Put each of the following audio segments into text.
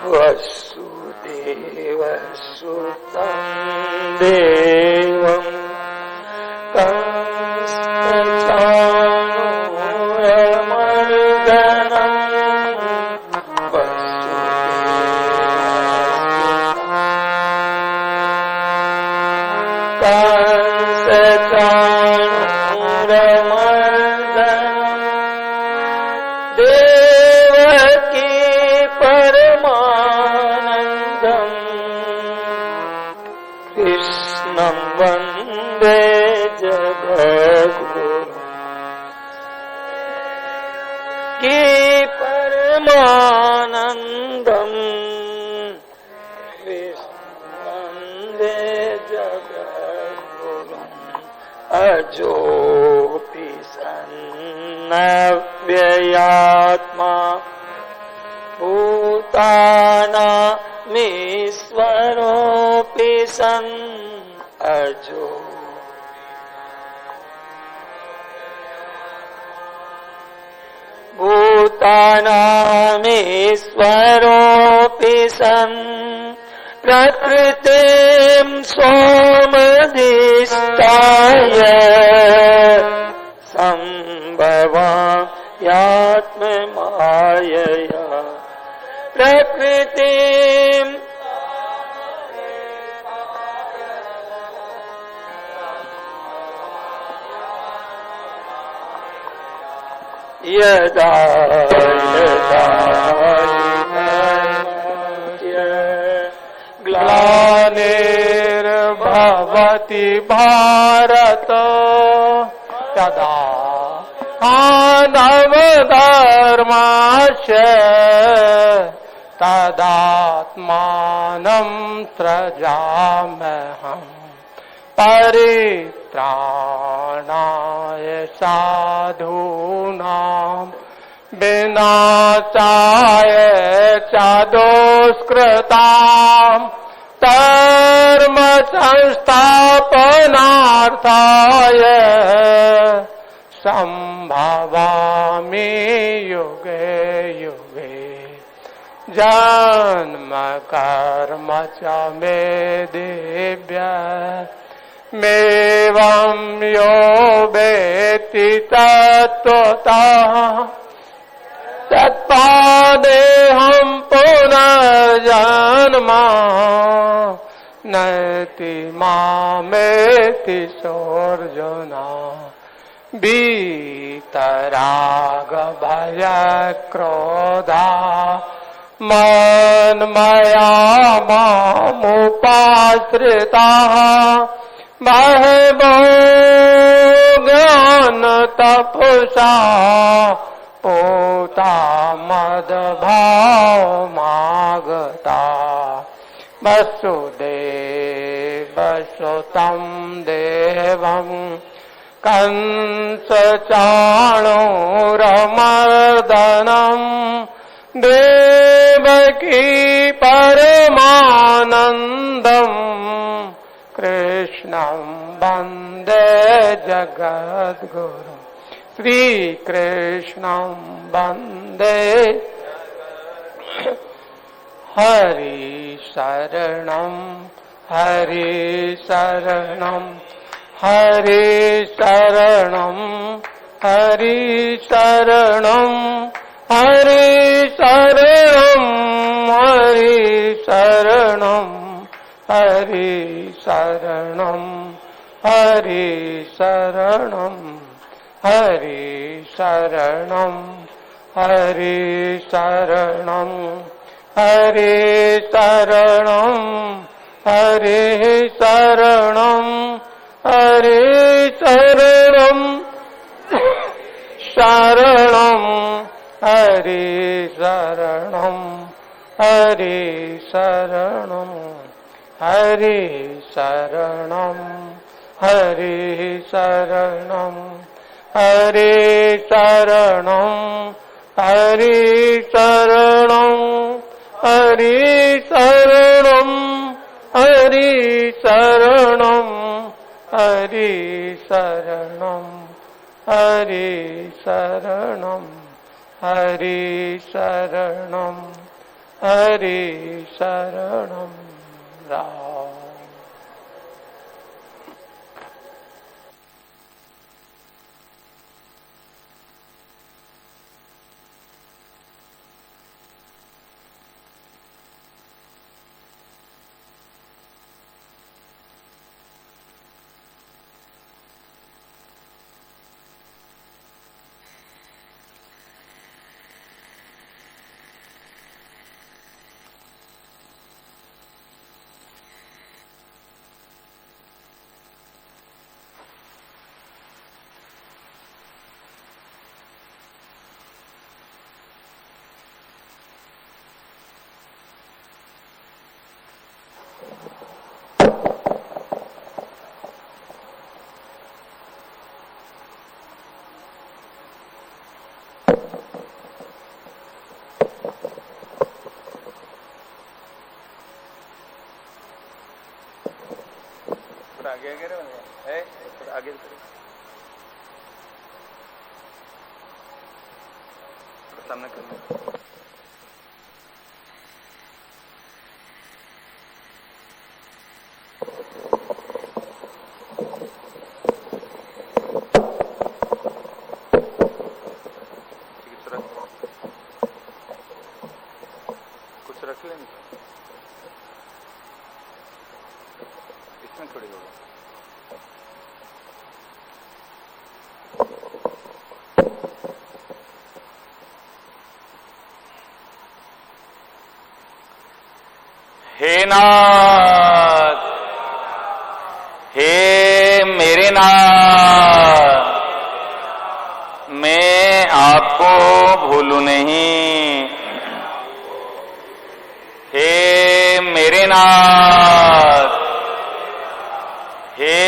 वसुदेवसुतं देवं कंसचाणूरमर्दनं देवकी परमानन्दं कृष्णं वन्दे जगद्गुरुं की परमानन्दं कृष्णं वन्दे जगद्गुरुं अजोऽपि सन्नव्ययात्मा भूतानामीश्वरोऽपि सन् अजो भूतानामीश्वरोऽपि सन् प्रकृतिं सोमधिष्ठाय सम्भवाम्यात्ममायया प्रकृतिं यदा यदा ग्लानिर्भवति भारत तदा मानवधर्मस्य तदात्मानं सृजाम्यहम् परित्राणाय साधूनां विनाशाय च दुष्कृतां धर्म संस्थापनार्थाय सम्भवामि युगे युगे जन्म कर्म च मे दिव्य मेवं यो वेत्ति तत्त्वतः तत्पादेऽहं पुनर्जन्म नैति मामेति सोऽर्जुन वीतराग भय क्रोधा मन्मया मामुपाश्रिताः बहवो ज्ञान तपसा पूता मदभावमागता वसुदेवसुतं देवं कंसचाणूरमर्दनं देवकी परमानन्दं कृष्णं वन्दे जगद्गुरुं श्रीकृष्णं वन्दे हरि शरणं हरि शरणं हरि शरणं हरि शरणं हरि शरणं हरि शरणं हरि शरणं हरि शरणं हरि शरणं हरि शरणं हरि शरणं हरि शरणं हरि शरणं शरणं हरि शरणं हरि शरणं हरि शरणं हरि शरणं हरि शरणं हरि शरणं हरि शरणं हरि शरणं हरि शरणं हरि शरणं हरि शरणं हरि शरणं राम। आगे आगे रहो, थोड़ा आगे थोड़ा सामने करना। कुछ रख लेंगे इसमें थोड़ी होगा। हे नाथ, हे मेरे नाथ, मैं आपको भूलूं नहीं। हे मेरे नाथ, हे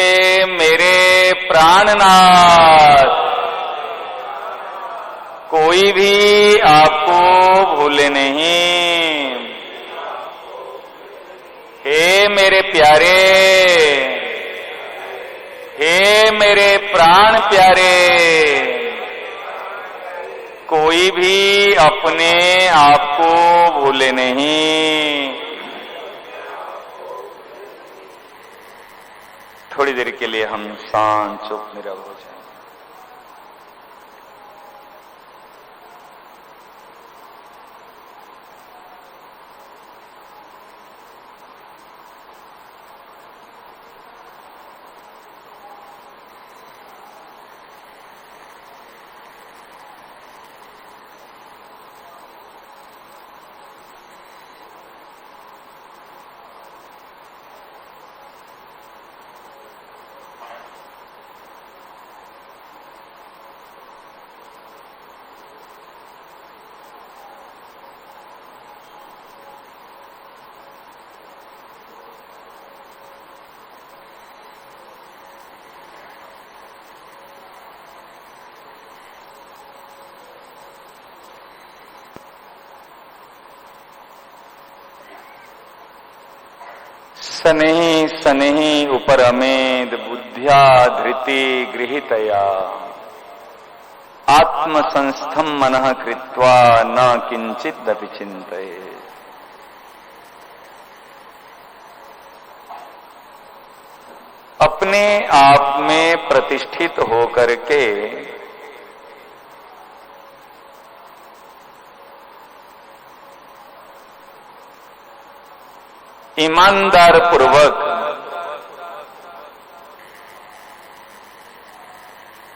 मेरे प्राणनाथ, कोई भी आपको भूले नहीं। हे मेरे प्यारे, हे मेरे प्राण प्यारे, कोई भी अपने आप को भूले नहीं। थोड़ी देर के लिए हम शांत चुप नीरव हो जाएं। सनेहि सनेहि उपरमेद बुद्ध्या धृति गृहीतया आत्मसंस्थम मनः कृत्वा न किंचिदपि चिंतये। अपने आप में प्रतिष्ठित होकर के ईमानदार पूर्वक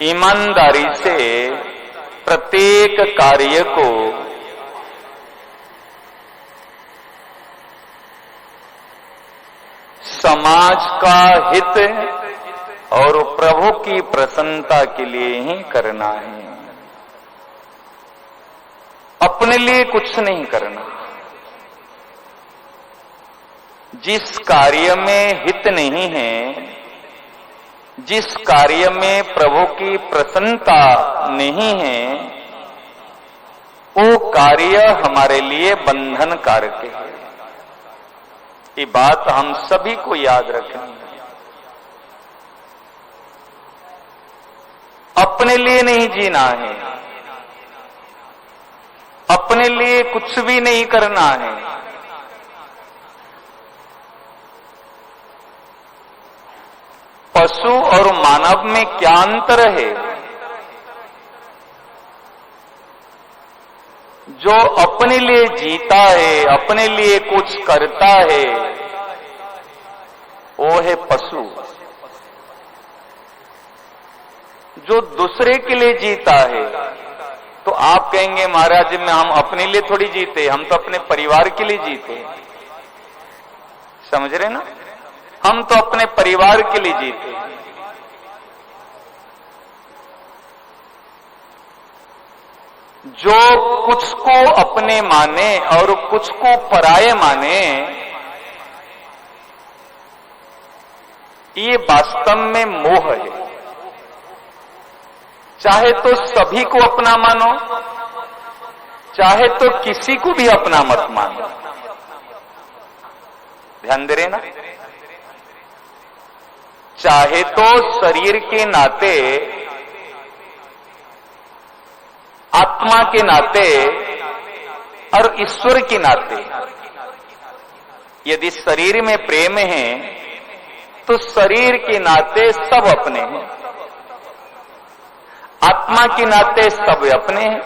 ईमानदारी से प्रत्येक कार्य को समाज का हित और प्रभु की प्रसन्नता के लिए ही करना है। अपने लिए कुछ नहीं करना। जिस कार्य में हित नहीं है, जिस कार्य में प्रभु की प्रसन्नता नहीं है, वो कार्य हमारे लिए बंधन कारक है। ये बात हम सभी को याद रखनी है। अपने लिए नहीं जीना है, अपने लिए कुछ भी नहीं करना है। पशु और मानव में क्या अंतर है? जो अपने लिए जीता है, अपने लिए कुछ करता है, वो है पशु। जो दूसरे के लिए जीता है, तो आप कहेंगे महाराज में हम अपने लिए थोड़ी जीते, हम तो अपने परिवार के लिए जीते। समझ रहे ना? हम तो अपने परिवार के लिए जीते। जो कुछ को अपने माने और कुछ को पराये माने, ये वास्तव में मोह है। चाहे तो सभी को अपना मानो, चाहे तो किसी को भी अपना मत मानो। ध्यान दे रहे ना? चाहे तो शरीर के नाते, आत्मा के नाते और ईश्वर के नाते, यदि शरीर में प्रेम है तो शरीर के नाते सब अपने हैं, आत्मा के नाते सब अपने हैं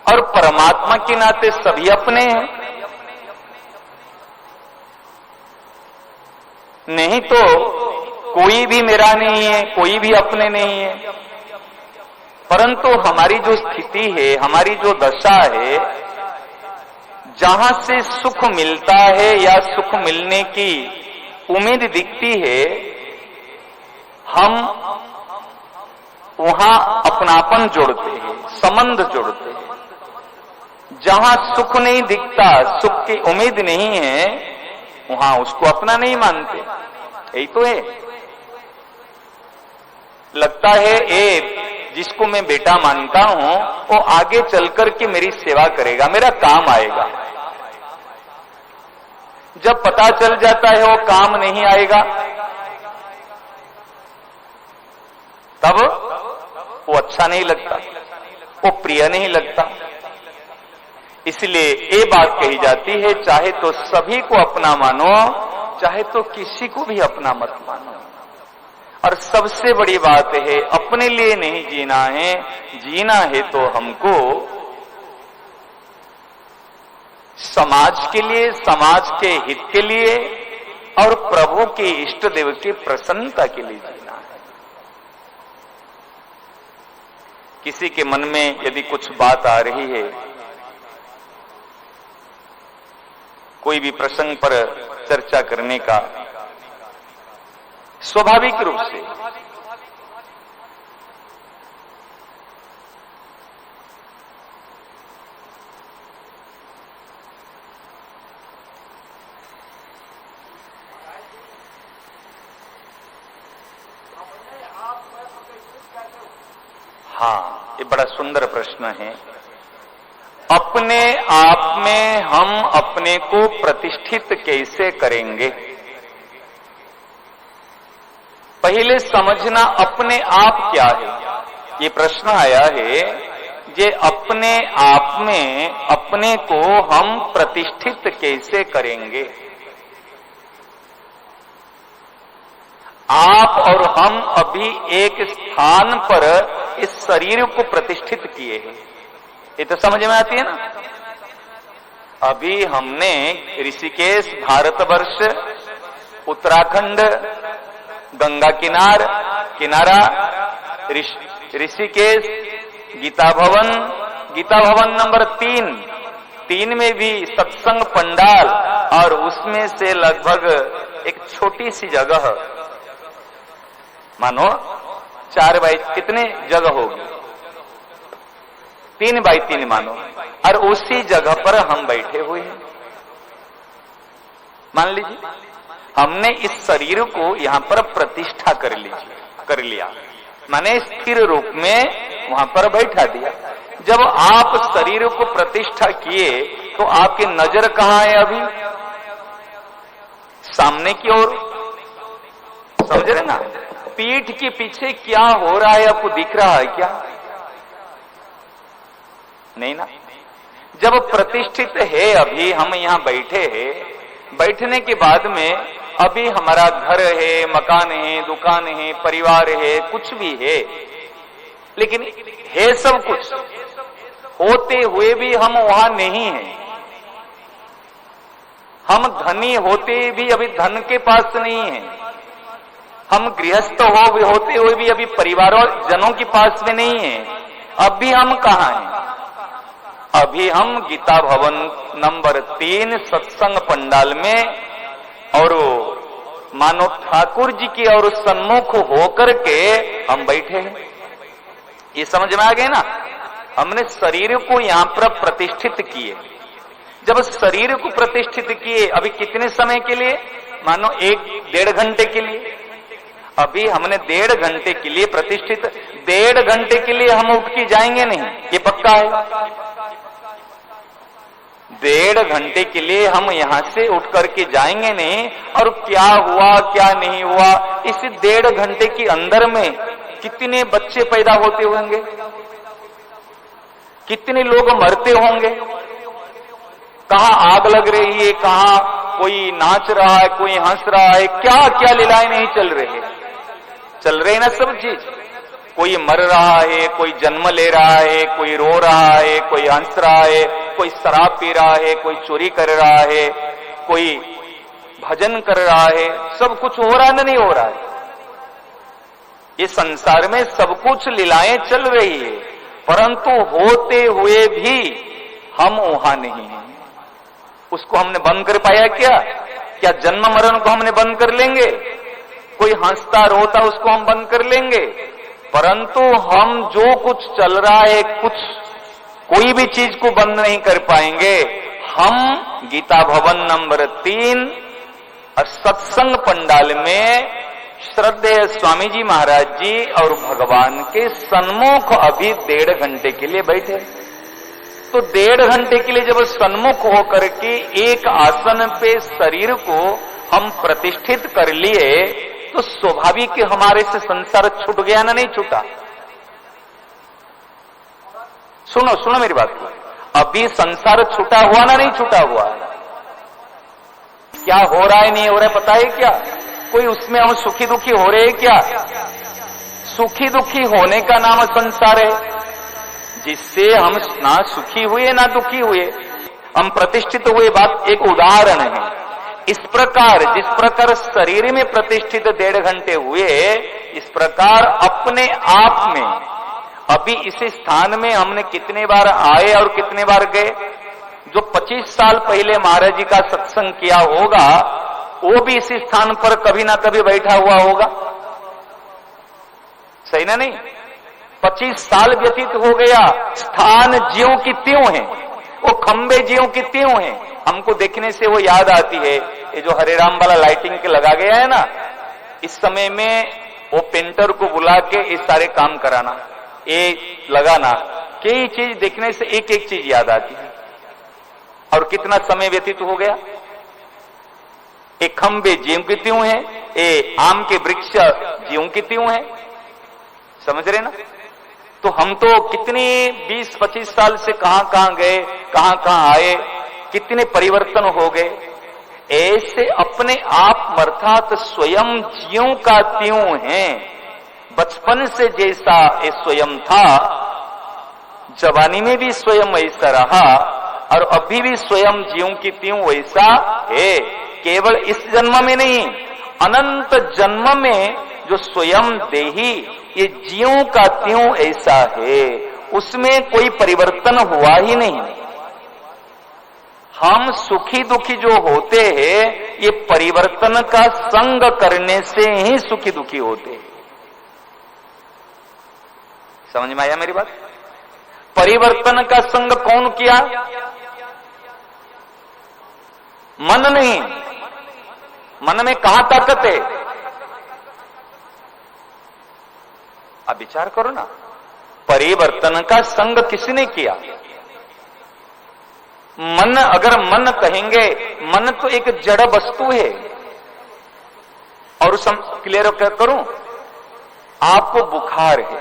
और परमात्मा के नाते सभी अपने हैं। नहीं तो कोई भी मेरा नहीं है, कोई भी अपने नहीं है। परंतु हमारी जो स्थिति है, हमारी जो दशा है, जहां से सुख मिलता है या सुख मिलने की उम्मीद दिखती है, हम वहां अपनापन जोड़ते हैं, संबंध जोड़ते हैं। जहां सुख नहीं दिखता, सुख की उम्मीद नहीं है, वहां उसको अपना नहीं मानते। यही तो है। लगता है ये जिसको मैं बेटा मानता हूं, वो आगे चलकर के मेरी सेवा करेगा, मेरा काम आएगा। जब पता चल जाता है वो काम नहीं आएगा, तब वो अच्छा नहीं लगता, वो प्रिय नहीं लगता। इसलिए ये बात कही जाती है, चाहे तो सभी को अपना मानो, चाहे तो किसी को भी अपना मत मानो। और सबसे बड़ी बात है, अपने लिए नहीं जीना है, जीना है तो हमको समाज के लिए, समाज के हित के लिए और प्रभु के इष्ट देव की प्रसन्नता के लिए जीना है। किसी के मन में यदि कुछ बात आ रही है, कोई भी प्रसंग पर चर्चा करने का, स्वाभाविक रूप से हाँ, ये बड़ा सुंदर प्रश्न है। अपने आप में हम अपने को प्रतिष्ठित कैसे करेंगे? पहले समझना अपने आप क्या है। ये प्रश्न आया है, जे अपने आप में अपने को हम प्रतिष्ठित कैसे करेंगे? आप और हम अभी एक स्थान पर इस शरीर को प्रतिष्ठित किए हैं, ये तो समझ में आती है ना। अभी हमने ऋषिकेश, भारतवर्ष, उत्तराखंड, गंगा किनारा, ऋषिकेश, गीता भवन नंबर 3 में भी सत्संग पंडाल, और उसमें से लगभग एक छोटी सी जगह, मानो 4 बाई कितने जगह होगी, 3 बाई 3 मानो, और उसी जगह पर हम बैठे हुए हैं। मान लीजिए हमने इस शरीर को यहां पर प्रतिष्ठा कर लिया, माने स्थिर रूप में वहां पर बैठा दिया। जब आप शरीर को प्रतिष्ठा किए तो आपकी नजर कहां है? अभी सामने की ओर। समझ रहे ना? पीठ के पीछे क्या हो रहा है आपको दिख रहा है क्या? नहीं ना। जब प्रतिष्ठित है, अभी हम यहां बैठे हैं, बैठने के बाद में अभी हमारा घर है, मकान है, दुकान है, परिवार है, कुछ भी है, लेकिन है सब कुछ, होते हुए भी हम वहां नहीं हैं। हम धनी होते भी अभी धन के पास नहीं है। हम गृहस्थ होते हुए भी अभी परिवार और जनों के पास में नहीं है। अभी हम कहां हैं? अभी हम गीता भवन नंबर 3 सत्संग पंडाल में, और मानो ठाकुर जी की और सन्मुख होकर के हम बैठे हैं। ये समझ में आ गए ना? हमने शरीर को यहां पर प्रतिष्ठित किए। जब शरीर को प्रतिष्ठित किए, अभी कितने समय के लिए? मानो 1-1.5 घंटे के लिए। अभी हमने 1.5 घंटे के लिए प्रतिष्ठित, 1.5 घंटे के लिए हम उठ के जाएंगे नहीं, ये पक्का है। 1.5 घंटे के लिए हम यहां से उठ करके जाएंगे नहीं, और क्या हुआ क्या नहीं हुआ, इस 1.5 घंटे के अंदर में कितने बच्चे पैदा होते होंगे, कितने लोग मरते होंगे, कहां आग लग रही है, कहां कोई नाच रहा है, कोई हंस रहा है, क्या क्या लीलाएं नहीं चल रहे हैं ना सब चीज। कोई मर रहा है, कोई जन्म ले रहा है, कोई रो रहा है, कोई हंस रहा है, कोई शराब पी रहा है, कोई चोरी कर रहा है, कोई भजन कर रहा है, सब कुछ हो रहा है ना, नहीं हो रहा है? ये संसार में सब कुछ लीलाएं चल रही है, परंतु होते हुए भी हम वहां नहीं हैं। उसको हमने बंद कर पाया क्या? क्या जन्म मरण को हमने बंद कर लेंगे? कोई हंसता रोता उसको हम बंद कर लेंगे? परंतु हम जो कुछ चल रहा है, कोई भी चीज को बंद नहीं कर पाएंगे। हम गीता भवन नंबर 3 सत्संग पंडाल में श्रद्धेय स्वामी जी महाराज जी और भगवान के सन्मुख अभी 1.5 घंटे के लिए बैठे। तो 1.5 घंटे के लिए जब सन्मुख होकर के एक आसन पे शरीर को हम प्रतिष्ठित कर लिए, तो स्वाभाविक हमारे से संसार छूट गया ना, नहीं छूटा? सुनो मेरी बात को, अभी संसार छूटा हुआ ना, नहीं छूटा हुआ? क्या हो रहा है नहीं हो रहा है पता है क्या? कोई उसमें हम सुखी दुखी हो रहे हैं क्या? सुखी दुखी होने का नाम संसार है, जिससे हम ना सुखी हुए ना दुखी हुए, हम प्रतिष्ठित हुए। बात एक उदाहरण है। इस प्रकार जिस प्रकार शरीर में प्रतिष्ठित 1.5 घंटे हुए, इस प्रकार अपने आप में अभी इस स्थान में हमने कितने बार आए और कितने बार गए? जो 25 साल पहले महाराज जी का सत्संग किया होगा, वो भी इस स्थान पर कभी ना कभी बैठा हुआ होगा, सही ना? नहीं, 25 साल व्यतीत हो गया। स्थान ज्यों की त्यों है, वो खंबे ज्यों की त्यों है। हमको देखने से वो याद आती है, ये जो हरे राम वाला लाइटिंग के लगा गया है ना, इस समय में वो पेंटर को बुला के ये सारे काम कराना, ये लगाना, कई चीज देखने से एक एक चीज याद आती है। और कितना समय व्यतीत हो गया। एक खंबे ज्यों की त्यों है, ये आम के वृक्ष ज्यों की त्यों है, समझ रहे ना? तो हम तो कितने 20-25 साल से कहां गए, कहां आए, कितने परिवर्तन हो गए। ऐसे अपने आप अर्थात स्वयं ज्यों का त्यों है। बचपन से जैसा ये स्वयं था, जवानी में भी स्वयं ऐसा रहा, और अभी भी स्वयं ज्यों की त्यों वैसा है। केवल इस जन्म में नहीं, अनंत जन्म में जो स्वयं देही ये ज्यों का त्यों ऐसा है, उसमें कोई परिवर्तन हुआ ही नहीं। हम सुखी दुखी जो होते हैं, ये परिवर्तन का संग करने से ही सुखी दुखी होते हैं। समझ में आया मेरी बात? परिवर्तन का संग कौन किया? मन नहीं। मन में कहां ताकत है? अब विचार करो ना, परिवर्तन का संग किसने किया? मन, अगर मन कहेंगे, मन तो एक जड़ वस्तु है। और क्लियर करूं, आपको बुखार है,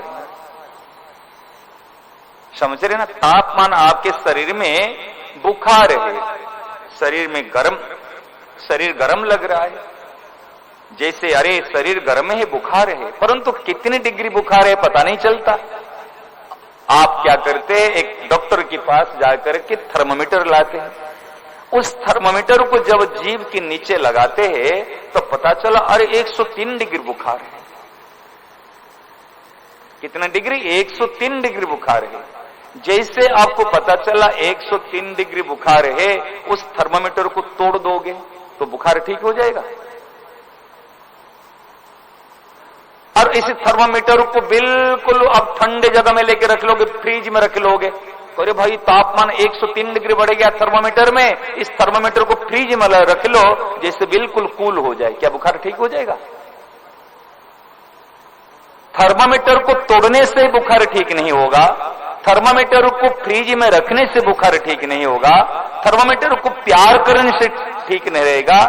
समझ रहे ना, तापमान आपके शरीर में बुखार है, शरीर में गर्म, शरीर गर्म लग रहा है, जैसे अरे शरीर गर्म है, बुखार है, परंतु कितने डिग्री बुखार है पता नहीं चलता। आप क्या करते हैं, एक डॉक्टर के पास जाकर के थर्मामीटर लाते हैं, उस थर्मामीटर को जब जीभ के नीचे लगाते हैं तो पता चला अरे 103 डिग्री बुखार है। कितना डिग्री? 103 डिग्री बुखार है। जैसे आपको पता चला 103 डिग्री बुखार है, उस थर्मामीटर को तोड़ दोगे तो बुखार ठीक हो जाएगा। और इस थर्मामीटर को बिल्कुल अब ठंडे जगह में लेके रख लोगे, फ्रिज में रख लोगे, तो अरे भाई तापमान 103 डिग्री बढ़ गया थर्मामीटर में, इस थर्मामीटर को फ्रिज में रख लो जैसे बिल्कुल कूल हो जाए, क्या बुखार ठीक हो जाएगा? थर्मामीटर को तोड़ने से बुखार ठीक नहीं होगा, थर्मामीटर को फ्रिज में रखने से बुखार ठीक नहीं होगा, थर्मामीटर को प्यार करने से ठीक नहीं रहेगा,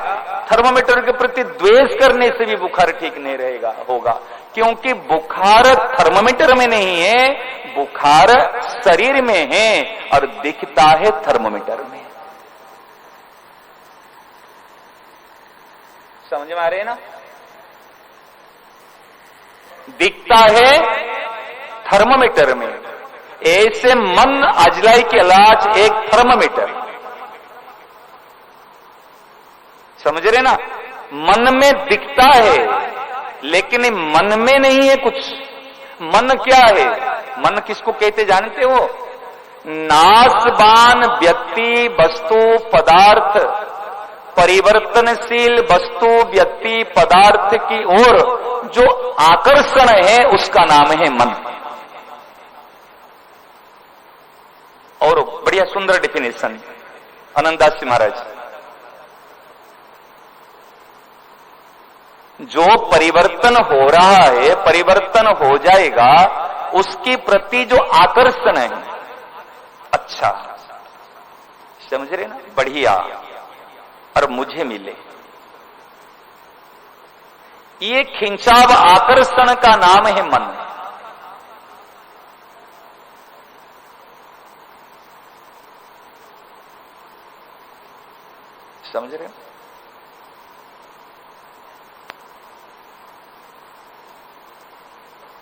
थर्मामीटर के प्रति द्वेष करने से भी बुखार ठीक नहीं रहेगा होगा, क्योंकि बुखार थर्मामीटर में नहीं है, बुखार शरीर में है और दिखता है थर्मामीटर में। समझ में आ रहे हैं ना? दिखता है थर्मामीटर में। ऐसे मन अजलाई के इलाज एक थर्मामीटर, समझ रहे ना? मन में दिखता है लेकिन मन में नहीं है कुछ। मन क्या है? मन किसको कहते जानते हो? नाशवान व्यक्ति, वस्तु, पदार्थ, परिवर्तनशील वस्तु, व्यक्ति, पदार्थ की ओर जो आकर्षण है उसका नाम है मन। और बढ़िया सुंदर डेफिनेशन आनंददास जी महाराज, जो परिवर्तन हो रहा है, परिवर्तन हो जाएगा, उसके प्रति जो आकर्षण है, अच्छा, समझ रहे ना, बढ़िया, और मुझे मिले, ये खिंचाव आकर्षण का नाम है मन। समझ रहे हो?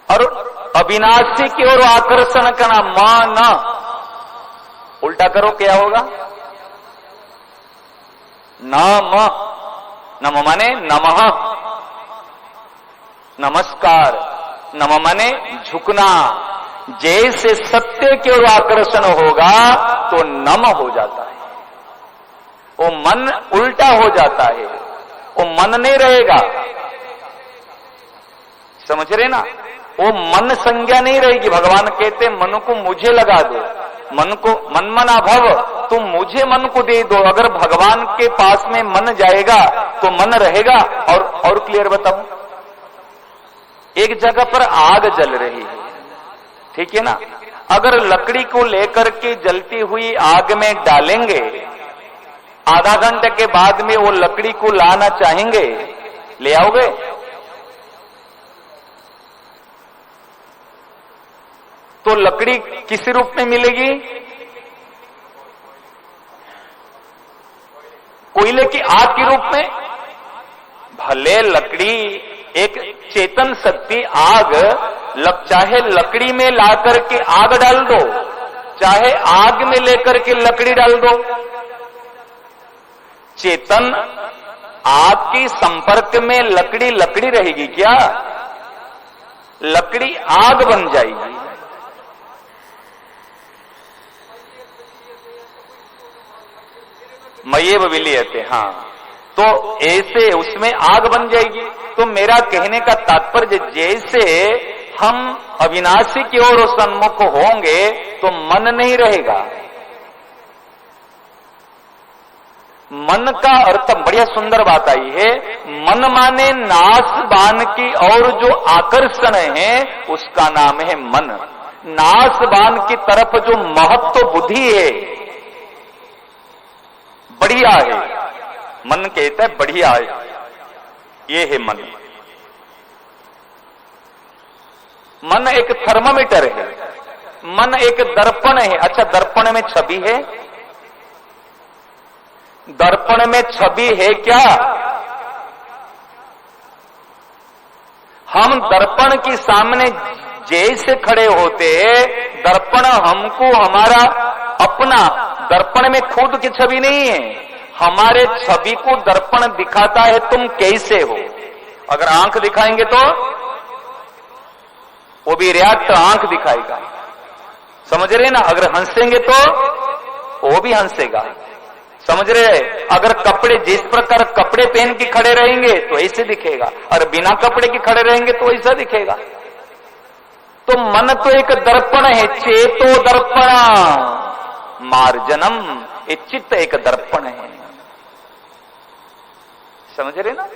और अविनाशी की ओर आकर्षण का नाम मान, उल्टा करो क्या होगा? नम, नम माने नमः, नमस्कार, नम माने झुकना। जैसे सत्य की ओर आकर्षण होगा तो नम हो जाता है, वो मन उल्टा हो जाता है, वो मन नहीं रहेगा। समझ रहे ना? वो मन संज्ञा नहीं रहेगी। भगवान कहते मन को मुझे लगा दो, मन को मन मना भव, तुम मुझे मन को दे दो। अगर भगवान के पास में मन जाएगा तो मन रहेगा। और क्लियर बताऊं, एक जगह पर आग जल रही है, ठीक है ना? अगर लकड़ी को लेकर के जलती हुई आग में डालेंगे, आधा घंटे के बाद में वो लकड़ी को लाना चाहेंगे, ले आओगे? तो लकड़ी किस रूप में मिलेगी? कोयले की आग के रूप में। भले लकड़ी एक चेतन शक्ति आग, चाहे लकड़ी में ला करके आग डाल दो, चाहे आग में लेकर के लकड़ी डाल दो, चेतन आग के संपर्क में लकड़ी लकड़ी रहेगी क्या? लकड़ी आग बन जाएगी। मयेव विलीयते, हाँ, तो ऐसे उसमें आग बन जाएगी। तो मेरा कहने का तात्पर्य, जैसे हम अविनाशी की ओर सन्मुख होंगे तो मन नहीं रहेगा। मन का अर्थ बढ़िया सुंदर बात आई है। मन माने नाशवान की और जो आकर्षण है उसका नाम है मन। नाशवान की तरफ जो महत्व बुद्धि है, बढ़िया है, मन कहता है बढ़िया है, ये है मन। मन एक थर्मामीटर है। मन एक दर्पण है। अच्छा, दर्पण में छवि है? दर्पण में छवि है क्या? हम दर्पण के सामने जैसे खड़े होते, दर्पण हमको हमारा अपना, दर्पण में खुद की छवि नहीं है, हमारे छवि को दर्पण दिखाता है तुम कैसे हो। अगर आंख दिखाएंगे तो वो भी रिएक्ट आंख दिखाएगा, समझ रहे ना? अगर हंसेंगे तो वो भी हंसेगा, समझ रहे? अगर कपड़े, जिस प्रकार कपड़े पहन के खड़े रहेंगे तो ऐसे दिखेगा, और बिना कपड़े के खड़े रहेंगे तो ऐसा दिखेगा। तो मन तो एक दर्पण है, चेतो दर्पण मार्जनम, ये चित्त एक दर्पण है, समझ रहे ना?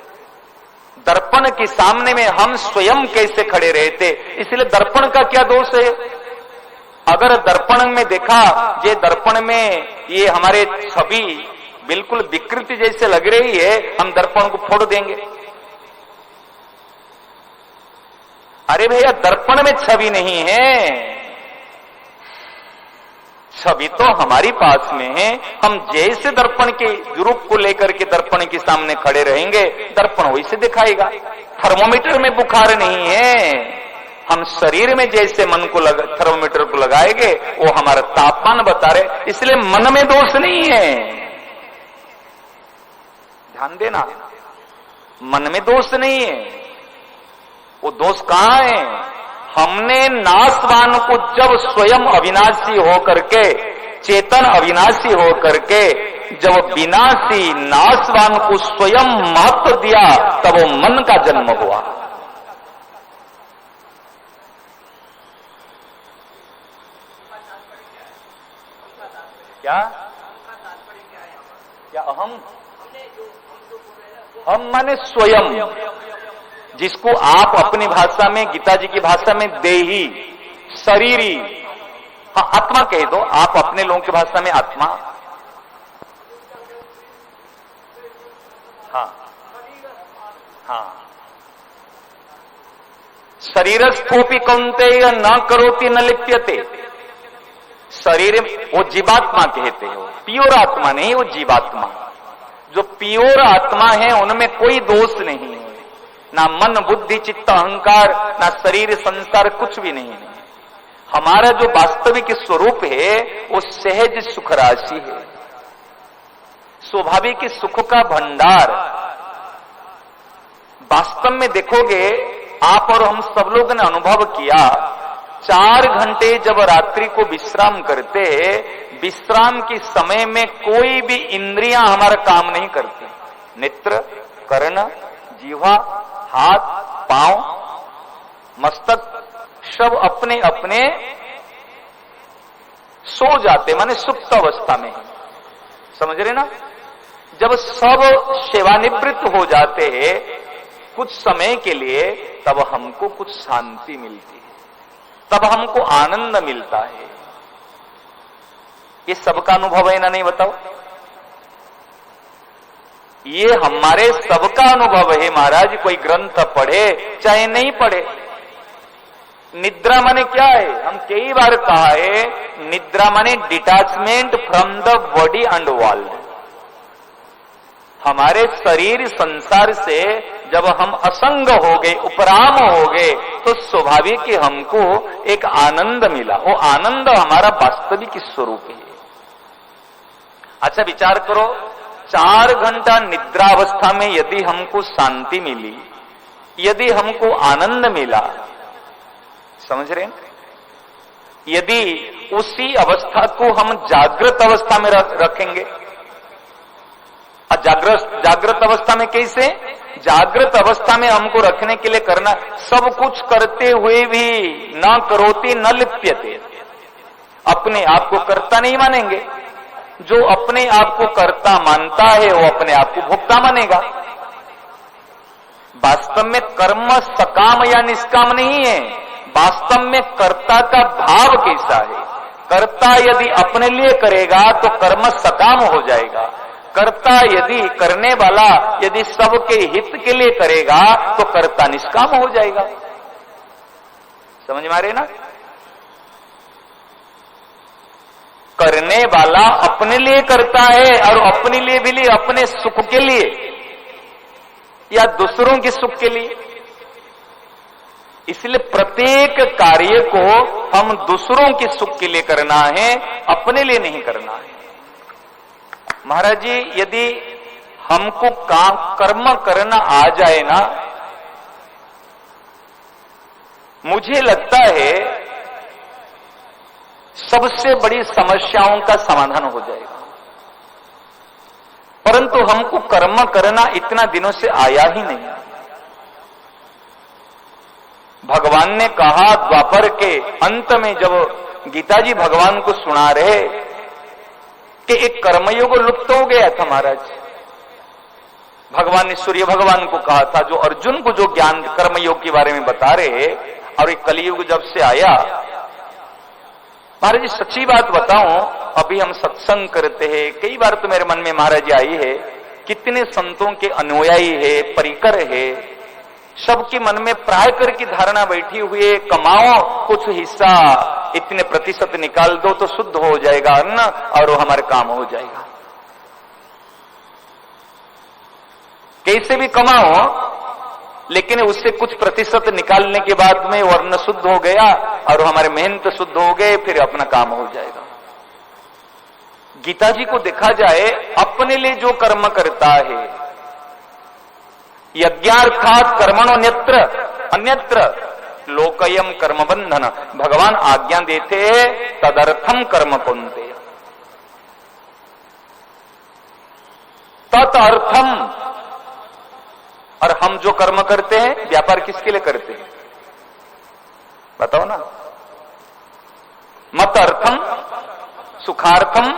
दर्पण के सामने में हम स्वयं कैसे खड़े रहते, इसलिए दर्पण का क्या दोष है? अगर दर्पण में देखा, ये दर्पण में ये हमारे छवि बिल्कुल विकृति जैसे लग रही है, हम दर्पण को फोड़ देंगे। अरे भैया, दर्पण में छवि नहीं है, छवि तो हमारी पास में है। हम जैसे दर्पण के रूप को लेकर के दर्पण के सामने खड़े रहेंगे, दर्पण वैसे दिखाएगा। थर्मोमीटर में बुखार नहीं है, हम शरीर में जैसे मन को थर्मोमीटर को लगाएंगे वो हमारा तापमान बता रहे, इसलिए मन में दोष नहीं है। ध्यान देना, मन में दोष नहीं है। वो दोष कहां है? हमने नाशवान को जब स्वयं अविनाशी होकर के, चेतन अविनाशी होकर के, जब विनाशी नाशवान को स्वयं महत्व दिया, तब वो मन का जन्म हुआ। क्या क्या अहम? हम माने स्वयं, जिसको आप अपनी भाषा में, गीता जी की भाषा में देही, शरीरी, हाँ आत्मा कह दो, आप अपने लोगों की भाषा में आत्मा, हाँ हाँ, शरीरस्थोपि कौन्तेय न करोति न लिप्यते, शरीर वो जीवात्मा कहते हो, प्योर आत्मा नहीं, वो जीवात्मा। जो प्योर आत्मा है उनमें कोई दोष नहीं है, ना मन बुद्धि चित्त अहंकार, ना शरीर संसार, कुछ भी नहीं है। हमारा जो वास्तविक स्वरूप है वो सहज सुख राशि है, स्वाभाविक सुख का भंडार। वास्तव में देखोगे आप और हम सब लोगों ने अनुभव किया, 4 घंटे जब रात्रि को विश्राम करते, विश्राम के समय में कोई भी इंद्रियां हमारा काम नहीं करती। नेत्र, कर्ण, जीवा, हाथ, पांव, मस्तक, सब अपने अपने सो जाते, माने सुप्त अवस्था में है, समझ रहे ना? जब सब सेवानिवृत्त हो जाते हैं कुछ समय के लिए, तब हमको कुछ शांति मिलती है, तब हमको आनंद मिलता है। ये सबका अनुभव है ना? नहीं बताओ, ये हमारे सबका अनुभव है महाराज। कोई ग्रंथ पढ़े चाहे नहीं पढ़े, निद्रा माने क्या है? हम कई बार कहा है, निद्रा माने detachment from the body and world. हमारे शरीर संसार से जब हम असंग हो गए, उपराम हो गए, तो स्वाभाविक ही हमको एक आनंद मिला। वो आनंद हमारा वास्तविक स्वरूप है। अच्छा विचार करो, 4 घंटा निद्रावस्था में यदि हमको शांति मिली, यदि हमको आनंद मिला, समझ रहे हैं? यदि उसी अवस्था को हम जागृत अवस्था में रखेंगे, जागृत अवस्था में कैसे? जागृत अवस्था में हमको रखने के लिए करना, सब कुछ करते हुए भी न करोति न लिप्यते, अपने आप को कर्ता नहीं मानेंगे। जो अपने आप को कर्ता मानता है वो अपने आप को भोक्ता मानेगा। वास्तव में कर्म सकाम या निष्काम नहीं है, वास्तव में कर्ता का भाव कैसा है। कर्ता यदि अपने लिए करेगा तो कर्म सकाम हो जाएगा, कर्ता यदि करने वाला यदि सबके हित के लिए करेगा तो कर्ता निष्काम हो जाएगा। समझ में आ रहे ना? करने वाला अपने लिए करता है, और अपने लिए भी अपने सुख के लिए या दूसरों के सुख के लिए। इसलिए प्रत्येक कार्य को हम दूसरों के सुख के लिए करना है, अपने लिए नहीं करना है। महाराज जी, यदि हमको कर्म करना आ जाए ना, मुझे लगता है सबसे बड़ी समस्याओं का समाधान हो जाएगा। परंतु हमको कर्म करना इतना दिनों से आया ही नहीं। भगवान ने कहा द्वापर के अंत में, जब गीता जी भगवान को सुना रहे कि एक कर्मयोग लुप्त हो गया था महाराज। भगवान ने सूर्य भगवान को कहा था, जो अर्जुन को जो ज्ञान कर्मयोग के बारे में बता रहे, और एक कलियुग जब से आया, महाराज जी सच्ची बात बताऊं, अभी हम सत्संग करते हैं, कई बार तो मेरे मन में महाराज जी आई है, कितने संतों के अनुयायी है, परिकर है, सबके मन में प्राय कर की धारणा बैठी हुई है, कमाओ कुछ हिस्सा, इतने प्रतिशत निकाल दो तो शुद्ध हो जाएगा अन्न और वो हमारे काम हो जाएगा। कैसे भी कमाओ, लेकिन उससे कुछ प्रतिशत निकालने के बाद में वर्ण शुद्ध हो गया और हमारे मेहनत शुद्ध हो गए, फिर अपना काम हो जाएगा। गीता जी को देखा जाए, अपने लिए जो कर्म करता है, यज्ञार्थात कर्मणो अन्यत्र लोकयम कर्म बंधन, भगवान आज्ञा देते हैं तदर्थम कर्म कुंते, तदर्थम। और हम जो कर्म करते हैं, व्यापार किसके लिए करते हैं बताओ ना? मत अर्थम सुखार्थम,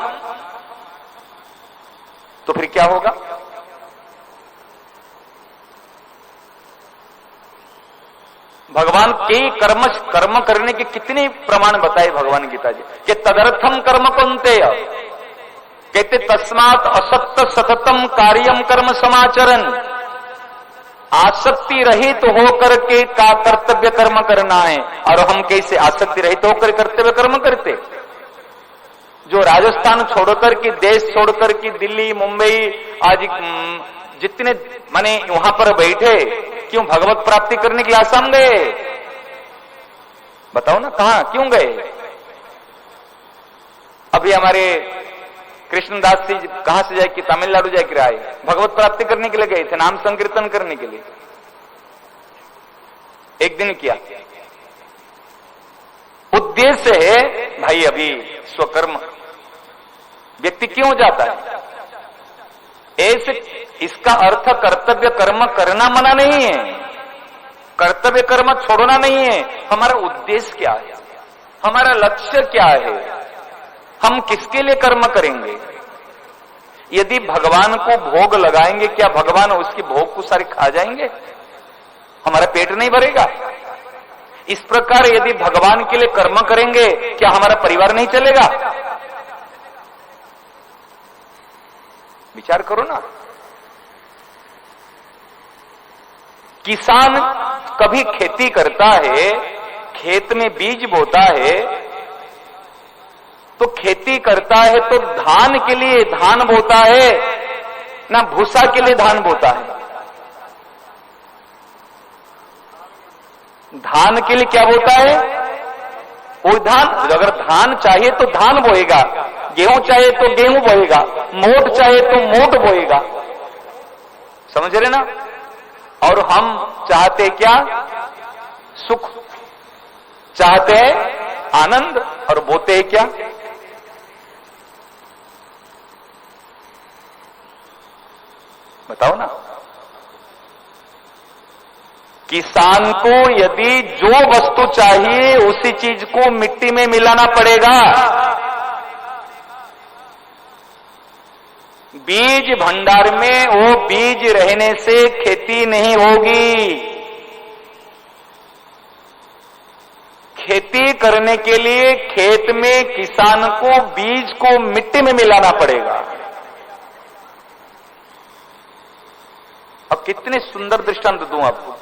तो फिर क्या होगा? भगवान के कर्म करने के कितने प्रमाण बताए भगवान गीता जी कि तदर्थम कर्म कुंते, कहते तस्मात् असक्त सततम कार्यम कर्म समाचरण, आसक्ति रहित होकर के का कर्तव्य कर्म करना है। और हम कैसे आसक्ति रहित होकर कर्तव्य कर्म करते? जो राजस्थान छोड़कर के, देश छोड़कर के दिल्ली मुंबई आज जितने माने वहां पर बैठे, क्यों भगवत प्राप्ति करने के लिए आसाम गए? बताओ ना, कहां क्यों गए? अभी हमारे कृष्णदास जी कहां से जाए कि तमिलनाडु जाकर आए, भगवत प्राप्ति करने के लिए गए थे, नाम संकीर्तन करने के लिए। एक दिन किया, उद्देश्य है भाई, अभी स्वकर्म व्यक्ति क्यों जाता है? ऐसे इसका अर्थ कर्तव्य कर्म करना मना नहीं है, कर्तव्य कर्म छोड़ना नहीं है। हमारा उद्देश्य क्या है, हमारा लक्ष्य क्या है, हम किसके लिए कर्म करेंगे? यदि भगवान को भोग लगाएंगे, क्या भगवान उसकी भोग को सारे खा जाएंगे? हमारा पेट नहीं भरेगा। इस प्रकार यदि भगवान के लिए कर्म करेंगे, क्या हमारा परिवार नहीं चलेगा? विचार करो ना। किसान कभी खेती करता है, खेत में बीज बोता है, तो खेती करता है तो धान के लिए धान बोता है ना, भूसा के लिए धान बोता है? धान के लिए क्या बोता है? वो धान, अगर धान चाहिए तो धान बोएगा, गेहूं चाहिए तो गेहूं बोएगा, मोट चाहिए तो मोट बोएगा। समझ रहे ना? और हम चाहते क्या? सुख, चाहते हैं आनंद, और बोते हैं क्या? बताओ ना। किसान को यदि जो वस्तु चाहिए उसी चीज को मिट्टी में मिलाना पड़ेगा। बीज भंडार में वो बीज रहने से खेती नहीं होगी। खेती करने के लिए खेत में किसान को बीज को मिट्टी में मिलाना पड़ेगा। अब कितने सुंदर दृष्टांत दूं आपको।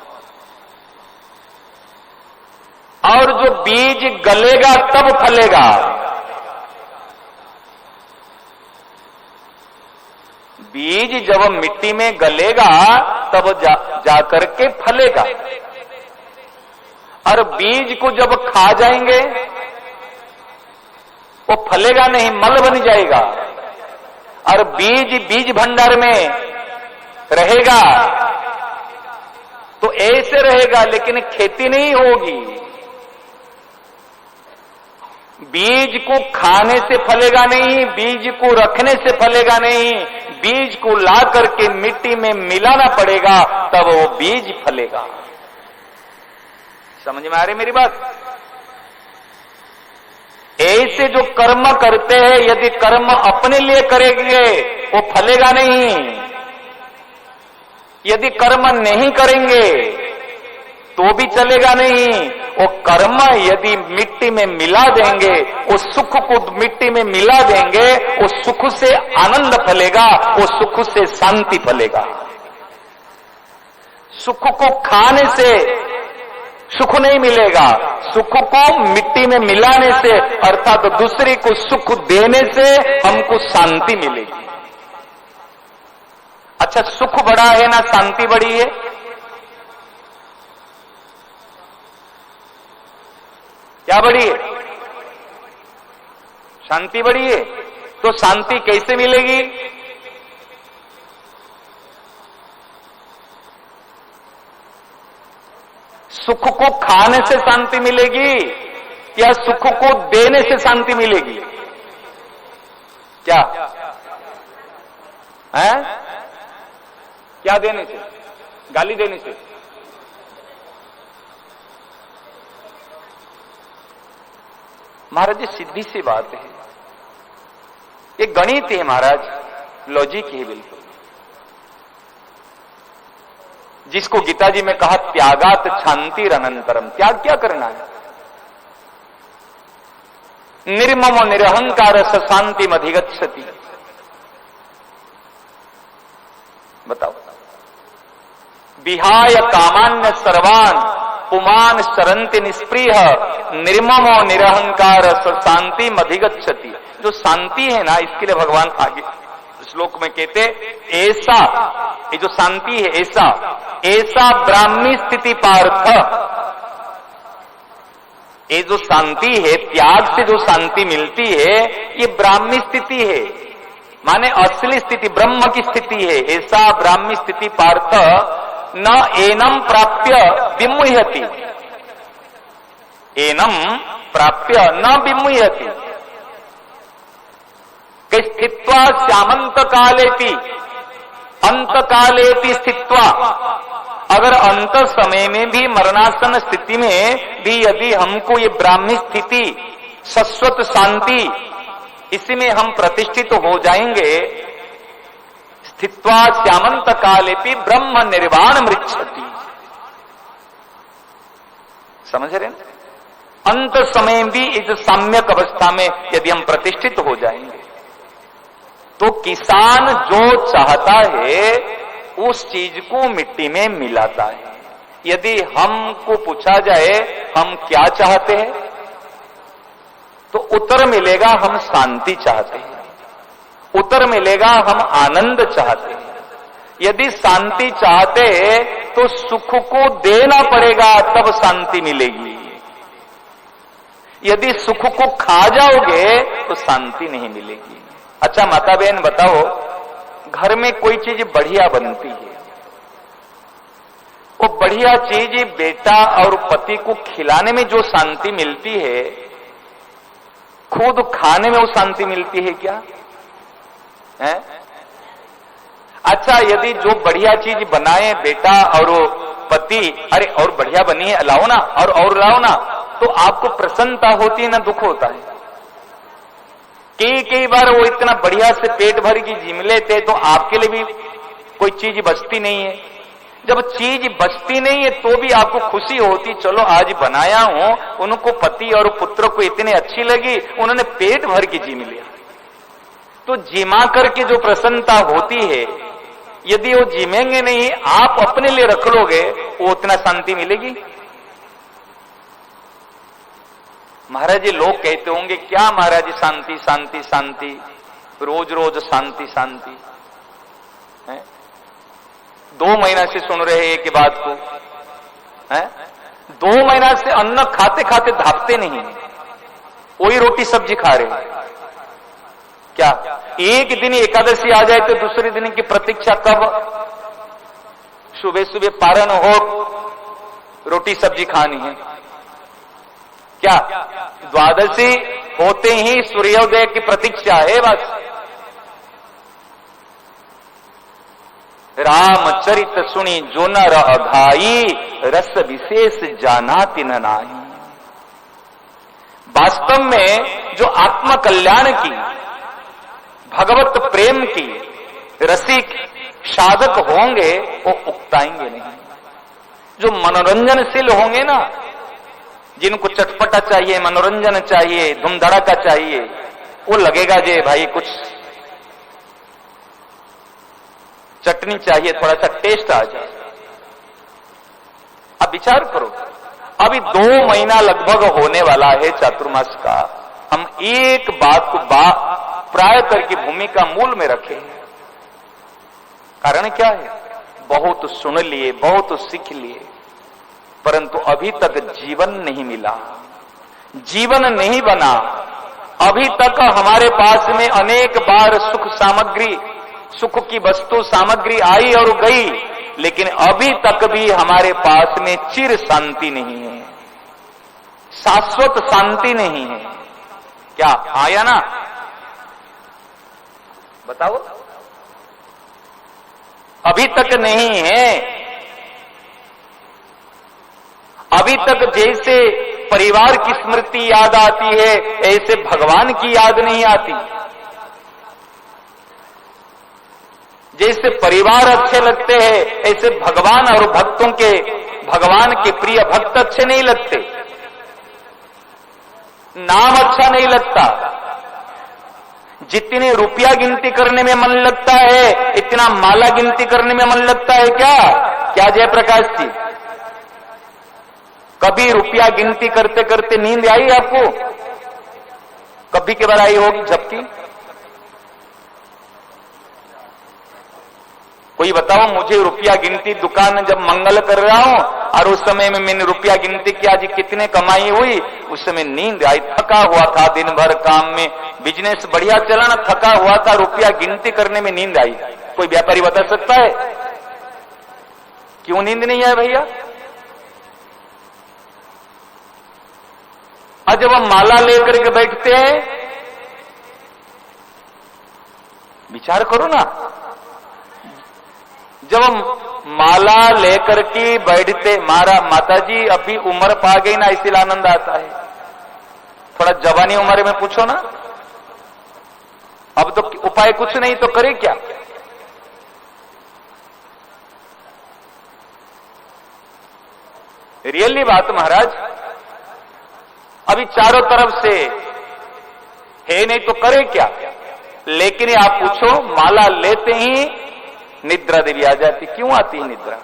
और जो बीज गलेगा तब फलेगा, बीज जब मिट्टी में गलेगा तब जाकर के फलेगा, और बीज को जब खा जाएंगे वो फलेगा नहीं, मल बन जाएगा। और बीज भंडार में रहेगा तो ऐसे रहेगा, लेकिन खेती नहीं होगी। बीज को खाने से फलेगा नहीं, बीज को रखने से फलेगा नहीं, बीज को ला करके मिट्टी में मिलाना पड़ेगा, तब वो बीज फलेगा। समझ में आ रही मेरी बात? ऐसे जो कर्म करते हैं, यदि कर्म अपने लिए करेंगे वो फलेगा नहीं, यदि कर्म नहीं करेंगे तो भी चलेगा नहीं। वो कर्म यदि मिट्टी में मिला देंगे, वो सुख को मिट्टी में मिला देंगे, वो सुख से आनंद फलेगा, वो सुख से शांति फलेगा। सुख को खाने से सुख नहीं मिलेगा, सुख को मिट्टी में मिलाने से अर्थात तो दूसरे को सुख देने से हमको शांति मिलेगी। अच्छा, सुख बड़ा है ना शांति बड़ी है? क्या बड़ी है? शांति बड़ी है। तो शांति कैसे मिलेगी? सुख को खाने से शांति मिलेगी या सुख को देने से शांति मिलेगी? क्या है? क्या देने से? गाली देने से? महाराज, ये सीधी सी बात है, ये गणित है महाराज, लॉजिक है बिल्कुल। जिसको गीता जी में कहा त्यागात शांतिर अनंतरम, त्याग क्या करना है? निर्ममो निरहंकार स शांति अधिगच्छति। बताओ, विहाय कामान्य सर्वान पुमान शरंति निष्प्रिय निर्ममो निरहंकार स शांति अधिगच्छति। जो शांति है ना, इसके लिए भगवान आगे श्लोक में कहते ऐसा, ये जो शांति है ऐसा ब्राह्मी स्थिति पार्थ। ये जो शांति है, त्याग से जो शांति मिलती है, ये ब्राह्मी स्थिति है, माने असली स्थिति, ब्रह्म की स्थिति है। ऐसा ब्राह्मी स्थिति पार्थ न एनम प्राप्य विमुह्यति, एनम प्राप्य न विमुह्यति। स्थित्वा श्यामंत कालेपि अंत कालेपि स्थित्वा, अगर अंत समय में भी मरणासन स्थिति में भी यदि हमको ये ब्राह्मी स्थिति शाश्वत शांति इसमें हम प्रतिष्ठित हो जाएंगे, स्थित्वा श्यामंत कालेपि ब्रह्म निर्वाण मृच्छति। समझ रहे हैं? अंत समय भी इस सम्यक अवस्था में यदि हम प्रतिष्ठित हो जाएंगे, तो किसान जो चाहता है उस चीज को मिट्टी में मिलाता है। यदि हमको पूछा जाए हम क्या चाहते हैं, तो उत्तर मिलेगा हम शांति चाहते हैं, उत्तर मिलेगा हम आनंद चाहते हैं। यदि शांति चाहते हैं तो सुख को देना पड़ेगा, तब शांति मिलेगी। यदि सुख को खा जाओगे तो शांति नहीं मिलेगी। अच्छा माता बहन बताओ, घर में कोई चीज बढ़िया बनती है, वो बढ़िया चीज बेटा और पति को खिलाने में जो शांति मिलती है, खुद खाने में वो शांति मिलती है क्या? है? अच्छा, यदि जो बढ़िया चीज बनाए बेटा और पति, अरे और बढ़िया बनी है, लाओ ना, और लाओ ना, तो आपको प्रसन्नता होती है ना दुख होता है? कई बार वो इतना बढ़िया से पेट भर की जिम लेते तो आपके लिए भी कोई चीज बचती नहीं है। जब चीज बचती नहीं है तो भी आपको खुशी होती, चलो आज बनाया हूं, उनको पति और पुत्र को इतनी अच्छी लगी, उन्होंने पेट भर की जिम लिया। तो जिमा करके जो प्रसन्नता होती है, यदि वो जिमेंगे नहीं, आप अपने लिए रख लोगे, वो उतना शांति मिलेगी? महाराज जी लोग कहते होंगे, क्या महाराज जी शांति शांति शांति, रोज रोज शांति शांति। 2 महीना से सुन रहे हैं कि बात को है। 2 महीना से अन्न खाते खाते धापते नहीं, वही रोटी सब्जी खा रहे। क्या एक दिन एकादशी आ जाए तो दूसरे दिन की प्रतीक्षा कब? सुबह सुबह पारण हो, रोटी सब्जी खानी है। क्या द्वादशी होते ही सूर्योदय की प्रतीक्षा है बस। रामचरित सुनी जो नर अघाई, रस विशेष जानाति न नाही। वास्तव में जो आत्म कल्याण की, भगवत प्रेम की रसिक साधक होंगे वो उकताएंगे नहीं। जो मनोरंजनशील होंगे ना, जिनको चटपटा चाहिए, मनोरंजन चाहिए, धूमधड़ाका चाहिए, वो लगेगा जे भाई कुछ चटनी चाहिए, थोड़ा सा टेस्ट आ जाए। अब विचार करो, अभी 2 महीना लगभग होने वाला है चातुर्मास का। हम एक बात को प्राय करके भूमिका मूल में रखे हैं। कारण क्या है? बहुत सुन लिए, बहुत सीख लिए, परंतु अभी तक जीवन नहीं मिला, जीवन नहीं बना। अभी तक हमारे पास में अनेक बार सुख सामग्री, सुख की वस्तु सामग्री आई और गई, लेकिन अभी तक भी हमारे पास में चिर शांति नहीं है, शाश्वत शांति नहीं है। क्या आया ना? बताओ, अभी तक नहीं है। अभी तक जैसे परिवार की स्मृति याद आती है, ऐसे भगवान की याद नहीं आती। जैसे परिवार अच्छे लगते हैं, ऐसे भगवान और भक्तों के, भगवान के प्रिय भक्त अच्छे नहीं लगते। नाम अच्छा नहीं लगता। जितने रुपया गिनती करने में मन लगता है, इतना माला गिनती करने में मन लगता है क्या? क्या जयप्रकाश जी, कभी रुपया गिनती करते करते नींद आई आपको? कभी के बार आई होगी झपकी? कोई बताओ मुझे, रुपया गिनती दुकान जब मंगल कर रहा हूं और उस समय में मैंने रुपया गिनती किया, जी कितने कमाई हुई, उस समय नींद आई, थका हुआ था, दिन भर काम में, बिजनेस बढ़िया चला ना, थका हुआ था, रुपया गिनती करने में नींद आई। कोई व्यापारी बता सकता है क्यों नींद नहीं आई भैया? और जब हम माला लेकर के बैठते हैं, विचार करो ना, जब हम माला लेकर के बैठते, माता जी अभी उम्र पा गई ना, इसलिए आनंद आता है। थोड़ा जवानी उम्र में पूछो ना, अब तो उपाय कुछ नहीं तो करे क्या? रियली बात महाराज, अभी चारों तरफ से है, नहीं तो करे क्या? लेकिन आप पूछो, माला लेते ही निद्रा देवी आ जाती। क्यों आती है निद्रा?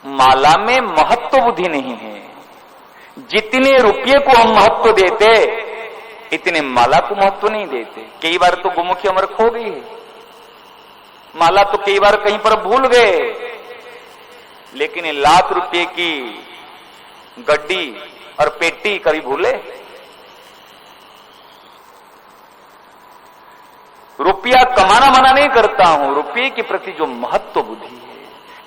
माला में महत्व बुद्धि नहीं है। जितने रुपये को हम महत्व देते, इतने माला को महत्व नहीं देते। कई बार तो गुमुखी अमर खो गई है, माला तो कई बार कहीं पर भूल गए, लेकिन 1 लाख रुपए की गड्डी और पेटी कभी भूले? रुपया कमाना मना नहीं करता हूं, रुपये के प्रति जो महत्व बुद्धि है।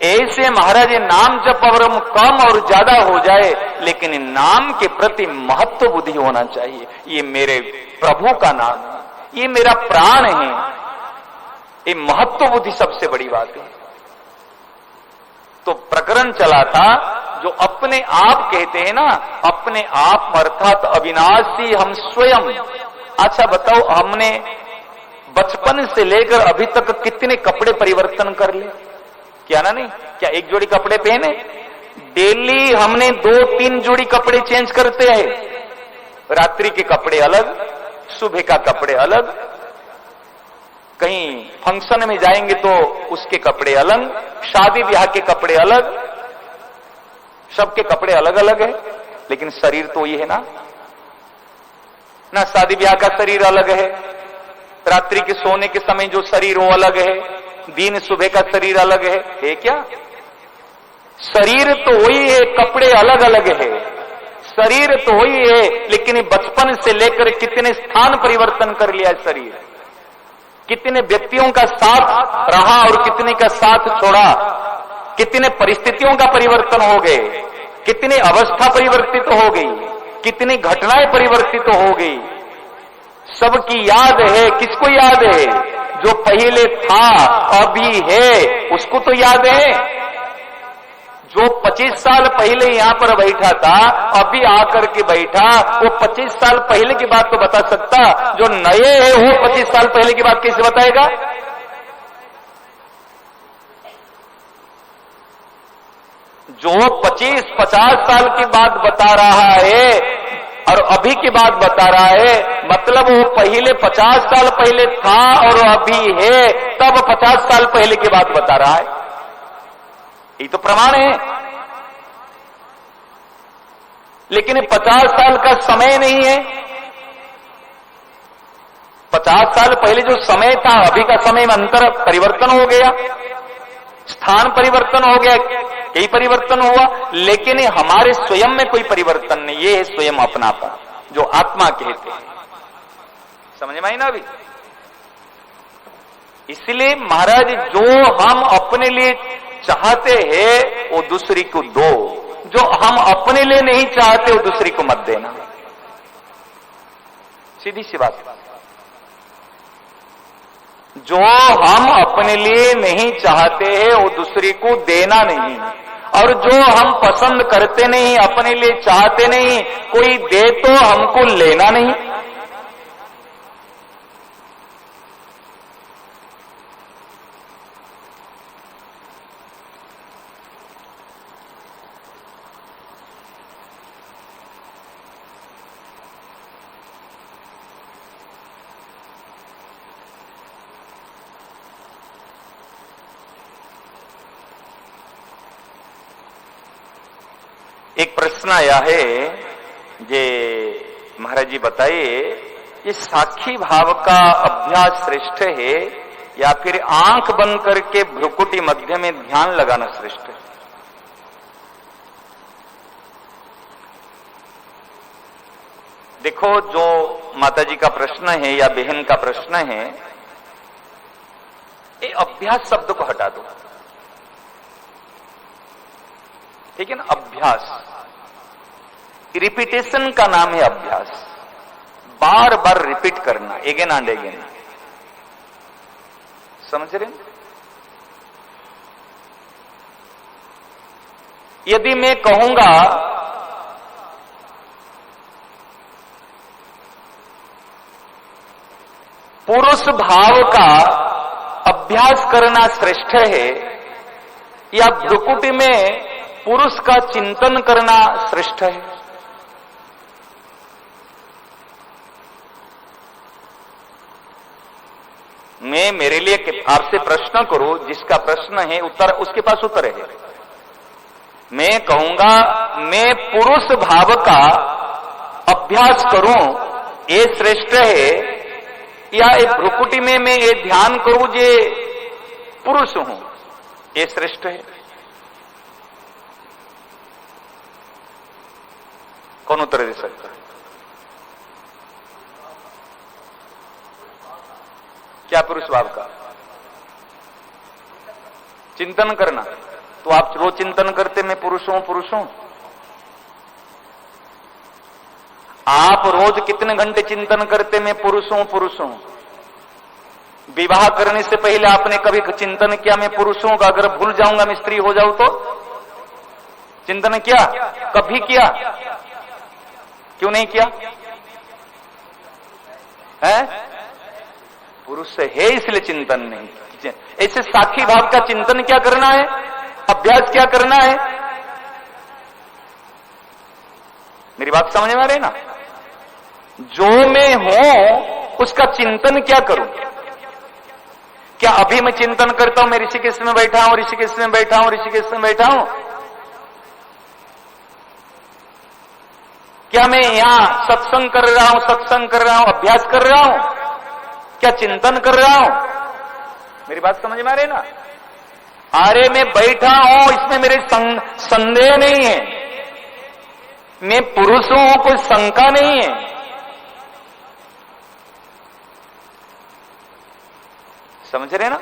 ऐसे महाराज नाम जप और कम और ज्यादा हो जाए, लेकिन नाम के प्रति महत्व बुद्धि होना चाहिए। ये मेरे प्रभु का नाम है, ये मेरा प्राण है, ये महत्व बुद्धि सबसे बड़ी बात है। तो प्रकरण चला था, जो अपने आप कहते हैं ना, अपने आप अर्थात अविनाशी हम स्वयं। अच्छा बताओ, हमने बचपन से लेकर अभी तक कितने कपड़े परिवर्तन कर लिए? क्या ना नहीं? क्या एक जोड़ी कपड़े पहने? डेली हमने 2-3 जोड़ी कपड़े चेंज करते हैं। रात्रि के कपड़े अलग, सुबह का कपड़े अलग, कहीं फंक्शन में जाएंगे तो उसके कपड़े अलग, शादी ब्याह के कपड़े अलग, सबके कपड़े अलग अलग है, लेकिन शरीर तो ये है ना। शादी ब्याह का शरीर अलग है, रात्रि के सोने के समय जो शरीर वो अलग है, दिन सुबह का शरीर अलग है क्या? शरीर तो वही है, कपड़े अलग अलग है, शरीर तो वही है, लेकिन बचपन से लेकर कितने स्थान परिवर्तन कर लिया शरीर, कितने व्यक्तियों का साथ रहा और कितने का साथ छोड़ा, कितने परिस्थितियों का परिवर्तन हो गए, कितनी अवस्था परिवर्तित हो गई, कितनी घटनाएं परिवर्तित हो गई। सबकी याद है, किसको याद है? जो पहले था अभी है उसको तो याद है। जो 25 साल पहले यहां पर बैठा था अभी आकर के बैठा, वो 25 साल पहले की बात तो बता सकता, जो नए है वो 25 साल पहले की बात कैसे बताएगा? जो 25-50 साल की बात बता रहा है और अभी की बात बता रहा है, मतलब वो पहले 50 साल पहले था और अभी है, तब 50 साल पहले की बात बता रहा है। ये तो प्रमाण है। लेकिन 50 साल का समय नहीं है। 50 साल पहले जो समय था अभी का समय में अंतर परिवर्तन हो गया, स्थान परिवर्तन हो गया, कई परिवर्तन हुआ, लेकिन हमारे स्वयं में कोई परिवर्तन नहीं। ये है स्वयं अपनापन जो आत्मा कहते हैं। समझ में आई ना अभी? इसलिए महाराज जो हम अपने लिए चाहते हैं वो दूसरी को दो, जो हम अपने लिए नहीं चाहते वो दूसरी को मत देना। सीधी सी बात। जो हम अपने लिए नहीं चाहते हैं वो दूसरी को देना नहीं, और जो हम पसंद करते नहीं, अपने लिए चाहते नहीं, कोई दे तो हमको लेना नहीं। एक प्रश्न आया है, ये महाराज जी बताइए, ये साक्षी भाव का अभ्यास श्रेष्ठ है या फिर आंख बंद करके भ्रुकुटी मध्य में ध्यान लगाना श्रेष्ठ है? देखो, जो माताजी का प्रश्न है या बहन का प्रश्न है, ये अभ्यास शब्द को हटा दो, ठीक है ना? अभ्यास, रिपीटेशन का नाम है अभ्यास। बार बार रिपीट करना, एगेन एंड एगेन। समझ रहे? यदि मैं कहूंगा पुरुष भाव का अभ्यास करना श्रेष्ठ है या भ्रुकुटी में पुरुष का चिंतन करना श्रेष्ठ है? मैं मेरे लिए आपसे प्रश्न करूं, जिसका प्रश्न है उत्तर उसके पास उत्तर है। मैं कहूंगा मैं पुरुष भाव का अभ्यास करूं, ये श्रेष्ठ है, या एक भ्रुकुटी में मैं ये ध्यान करूं जे पुरुष हूं, ये श्रेष्ठ है? कौन उत्तर दे सकता है? क्या पुरुष भाव का चिंतन करना? तो आप रोज चिंतन करते मैं पुरुष हूं, पुरुष हूं। आप रोज कितने घंटे चिंतन करते मैं पुरुष हूं, पुरुष हूं? विवाह करने से पहले आपने कभी चिंतन किया मैं पुरुष हूं, अगर भूल जाऊंगा मैं स्त्री हो जाऊं तो? चिंतन किया? कभी किया? क्यों नहीं किया? है पुरुष है इसलिए चिंतन नहीं। ऐसे साक्षी भाव का चिंतन क्या करना है, अभ्यास क्या करना है? मेरी बात समझ में आ रही ना? जो मैं हूं उसका चिंतन क्या करूं? क्या अभी मैं चिंतन करता हूं मैं ऋषिकेश में बैठा हूं, ऋषिकेश में बैठा हूं, ऋषिकेश में बैठा हूं? क्या मैं यहां सत्संग कर रहा हूं, सत्संग कर रहा हूं, अभ्यास कर रहा हूं? क्या चिंतन कर रहा हूं? मेरी बात समझ में आ रही ना? अरे मैं बैठा हूं, इसमें मेरे संदेह नहीं है, मैं पुरुष हूं, कोई शंका नहीं है। समझ रहे ना?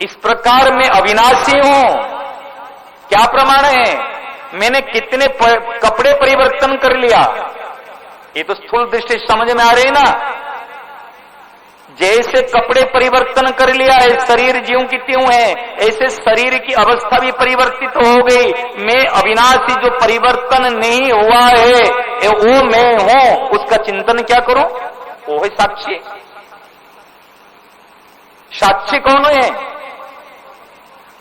इस प्रकार मैं अविनाशी हूं। क्या प्रमाण है? मैंने कितने कपड़े परिवर्तन कर लिया, ये तो स्थूल दृष्टि समझ में आ रही ना? जैसे कपड़े परिवर्तन कर लिया है, शरीर ज्यों की त्यों है, ऐसे शरीर की अवस्था भी परिवर्तित हो गई। मैं अविनाशी, जो परिवर्तन नहीं हुआ है वो मैं हूं, उसका चिंतन क्या करूं? वो है साक्षी। साक्षी कौन है?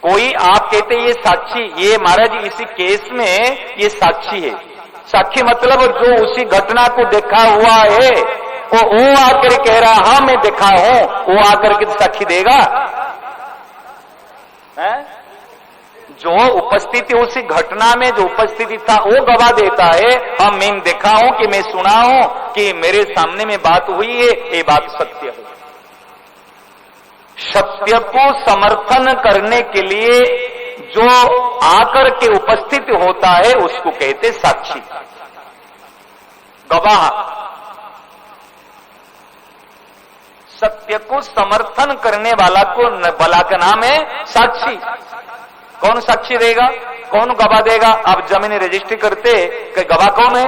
कोई आप कहते ये साक्षी, ये महाराज इसी केस में ये साक्षी है। साक्षी मतलब जो उसी घटना को देखा हुआ है, वो आकर कह रहा हाँ मैं देखा हूं, वो आकर के साक्षी देगा है? जो उपस्थिति उसी घटना में जो उपस्थिति था वो गवाह देता है, हाँ मैं देखा हूं, कि मैं सुना हूं, कि मेरे सामने में बात हुई है, ये बात सत्य है। सत्य को समर्थन करने के लिए जो आकर के उपस्थित होता है उसको कहते साक्षी, गवाह। सत्य को समर्थन करने वाला का नाम है साक्षी। कौन साक्षी देगा? कौन गवाह देगा? आप जमीन रजिस्ट्री करते कि गवाह कौन है?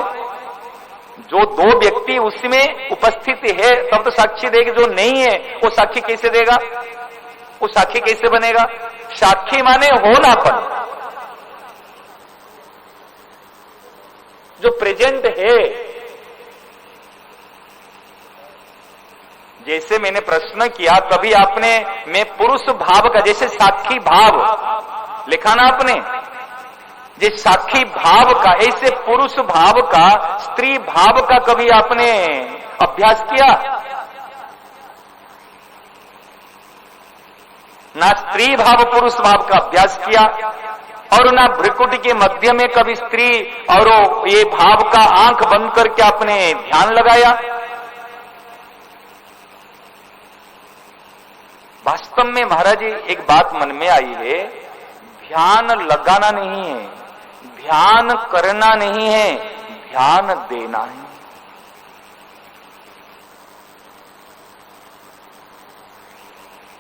जो दो व्यक्ति उसमें उपस्थित है तब तो साक्षी देगी, जो नहीं है वो साक्षी कैसे देगा? वो साक्षी कैसे बनेगा? साक्षी माने होनापन, जो प्रेजेंट है। जैसे मैंने प्रश्न किया तभी आपने मैं पुरुष भाव का, जैसे साक्षी भाव लिखा ना आपने, जिस साक्षी भाव का, ऐसे पुरुष भाव का, स्त्री भाव का कभी आपने अभ्यास किया? ना स्त्री भाव पुरुष भाव का अभ्यास किया, और ना भ्रिकुटी के मध्य में कभी स्त्री और ये भाव का आंख बंद करके आपने ध्यान लगाया। वास्तव में महाराज जी एक बात मन में आई है, ध्यान लगाना नहीं है, ध्यान करना नहीं है, ध्यान देना है।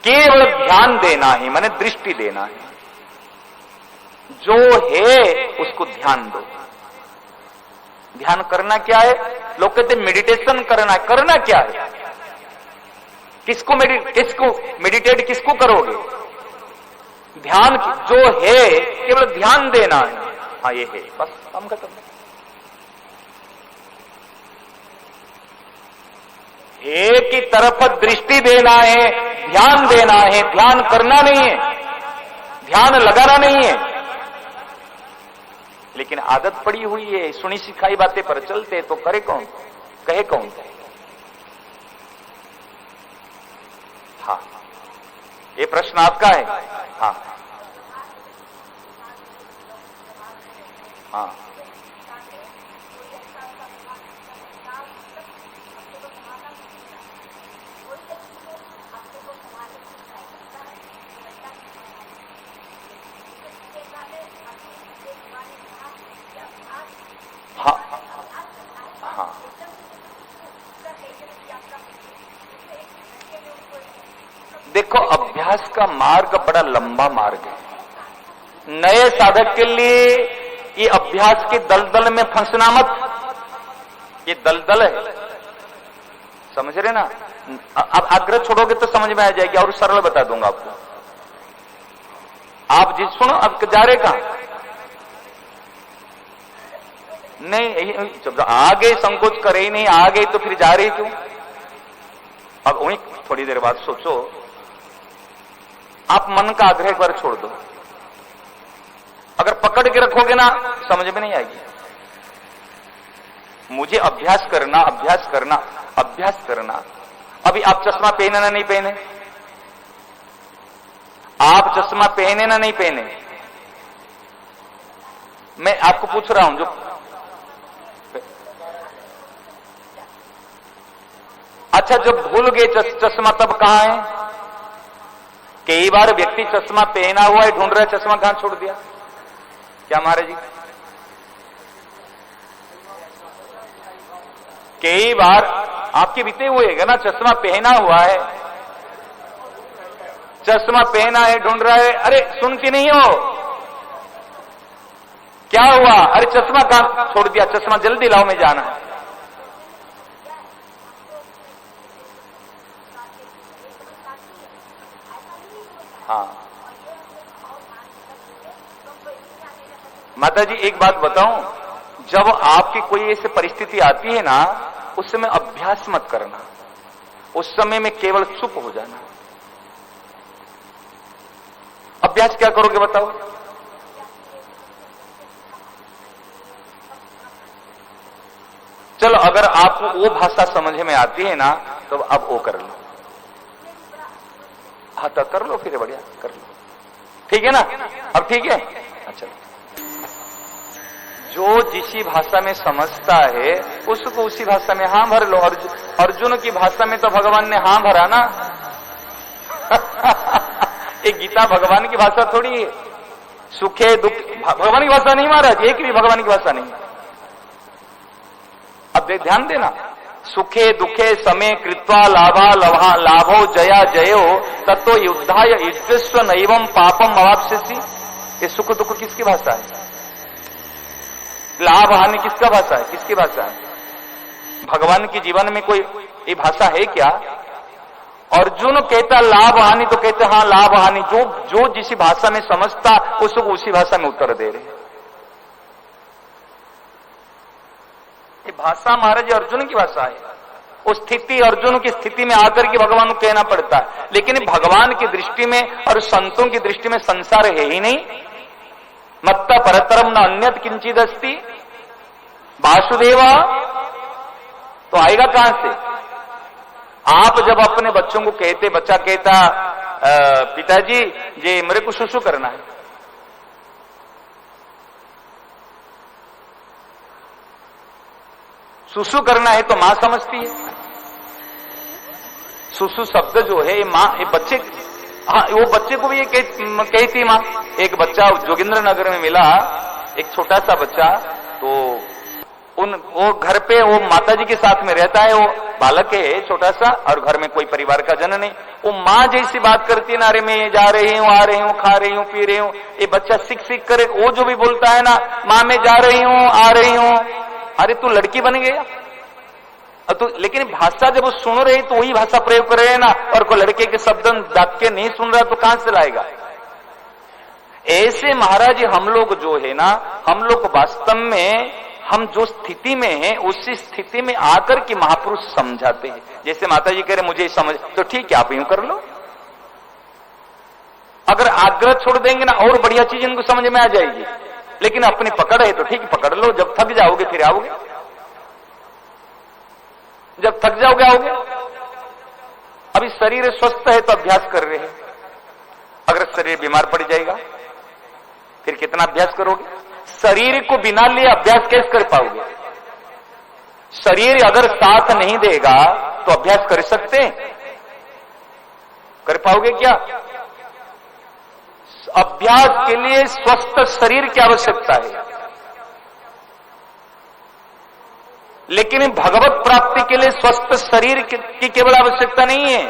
केवल ध्यान देना है, माने दृष्टि देना है। जो है उसको ध्यान दो। ध्यान करना क्या है? लोग कहते मेडिटेशन करना है। करना क्या है? किसको मेडिटेट किसको करोगे? ध्यान जो है केवल ध्यान देना है। हाँ ये है, बस काम खत्म। एक ही तरफ दृष्टि देना है, ध्यान देना है, ध्यान करना नहीं है, ध्यान लगाना नहीं है। लेकिन आदत पड़ी हुई है, सुनी सिखाई बातें पर चलते, तो करे कौन, कहे कौन? हाँ, ये प्रश्न आपका है। हाँ हाँ, देखो अभ्यास का मार्ग बड़ा लंबा मार्ग है। नए साधक के लिए ये अभ्यास के दलदल में फंसना मत, ये दलदल है, समझ रहे ना? अब आग्रह छोड़ोगे तो समझ में आ जाएगी, और सरल बता दूंगा आपको। आप जी सुनो, अब जा रहे कहां? नहीं, जब आगे संकोच करे ही नहीं, आ गई तो फिर जा रही क्यों? अब वहीं थोड़ी देर बाद सोचो, आप मन का आग्रह एक बार छोड़ दो। अगर पकड़ के रखोगे ना, समझ में नहीं आएगी। मुझे अभ्यास करना, अभ्यास करना, अभ्यास करना। अभी आप चश्मा पहने ना नहीं पहने? आप चश्मा पहने ना नहीं पहने? मैं आपको पूछ रहा हूं, जो अच्छा जब भूल गए चश्मा तब कहां है? कई बार व्यक्ति चश्मा पहना हुआ है, ढूंढ रहा है, चश्मा कहां छोड़ दिया? क्या महाराज जी? कई बार आपके बीते हुए है ना, चश्मा पहना हुआ है, चश्मा पहना है, ढूंढ रहा है, अरे सुनती नहीं हो, क्या हुआ? अरे चश्मा कहां छोड़ दिया? चश्मा जल्दी लाओ, में जाना है। हाँ माता जी, एक बात बताऊं, जब आपकी कोई ऐसी परिस्थिति आती है ना, उस समय अभ्यास मत करना, उस समय में केवल चुप हो जाना। अभ्यास क्या करोगे बताओ? चलो, अगर आपको वो भाषा समझ में आती है ना, तो अब वो कर लो। हाँ तो कर लो, फिर बढ़िया कर लो, ठीक है ना? अब ठीक है। अच्छा, जो जिसी भाषा में समझता है उसको उसी भाषा में हाँ भर लो। अर्जुन की भाषा में तो भगवान ने हाँ भरा ना। ये गीता भगवान की भाषा थोड़ी है। सुखे दुख भगवान की भाषा नहीं महाराज, एक भी भगवान की भाषा नहीं। अब ध्यान देना, सुखे दुखे समे कृत्वा लाभा लाभो जया जयो तत्व युद्धाय युद्धस्व नैवं पापम अवाप्स्यसि। ये सुख दुख किसकी भाषा है? लाभ हानि किसका भाषा है? किसकी भाषा है? भगवान के जीवन में कोई ये भाषा है क्या? अर्जुन कहता लाभ हानि, तो कहते हाँ लाभ हानि, जो जिस भाषा में समझता उसको उसी भाषा में उत्तर दे रहे। ये भाषा महाराज अर्जुन की भाषा है। उस स्थिति, अर्जुन की स्थिति में आकर के भगवान को कहना पड़ता है। लेकिन भगवान की दृष्टि में और संतों की दृष्टि में संसार है ही नहीं। मत्ता परतरम न अन्यत किंचित अस्ति वासुदेवा, तो आएगा कहां से? आप जब अपने बच्चों को कहते, बच्चा कहता पिताजी ये मेरे को सुसु करना है, सुसु करना है, तो मां समझती है। सुसु शब्द जो है ये मां, ये बच्चे, हाँ वो बच्चे को भी ये कहती मां। एक बच्चा जोगिंद्र नगर में मिला, एक छोटा सा बच्चा, तो वो घर पे वो माताजी के साथ में रहता है, वो बालक है छोटा सा, और घर में कोई परिवार का जन नहीं। वो माँ जैसी बात करती है ना, अरे मैं जा रही हूँ, आ रही हूँ, खा रही हूँ, पी रही हूँ। ये बच्चा सीख सीख कर वो जो भी बोलता है ना, माँ मैं जा रही हूँ, आ रही हूँ, अरे तू लड़की बन गया। तो लेकिन भाषा जब वो सुन रहे तो वही भाषा प्रयोग कर रहे हैं ना, और कोई लड़के के शब्द वाक्य नहीं सुन रहा तो कहां से लाएगा? ऐसे महाराज हम लोग जो है ना, हम लोग वास्तव में हम जो स्थिति में हैं उसी स्थिति में आकर के महापुरुष समझाते हैं। जैसे माता जी कह रहे मुझे समझ, तो ठीक है आप यूं कर लो। अगर आग्रह छोड़ देंगे ना और बढ़िया चीज इनको समझ में आ जाएगी। लेकिन अपनी पकड़ है तो ठीक है पकड़ लो, जब थक जाओगे फिर आओगे, जब थक जाओगे आओगे। अभी शरीर स्वस्थ है तो अभ्यास कर रहे हैं, अगर शरीर बीमार पड़ जाएगा फिर कितना अभ्यास करोगे? शरीर को बिना लिए अभ्यास कैसे कर पाओगे? शरीर अगर साथ नहीं देगा तो अभ्यास कर सकते हैं? कर पाओगे क्या? अभ्यास के लिए स्वस्थ शरीर की आवश्यकता है, लेकिन भगवत प्राप्ति के लिए स्वस्थ शरीर की केवल आवश्यकता नहीं है,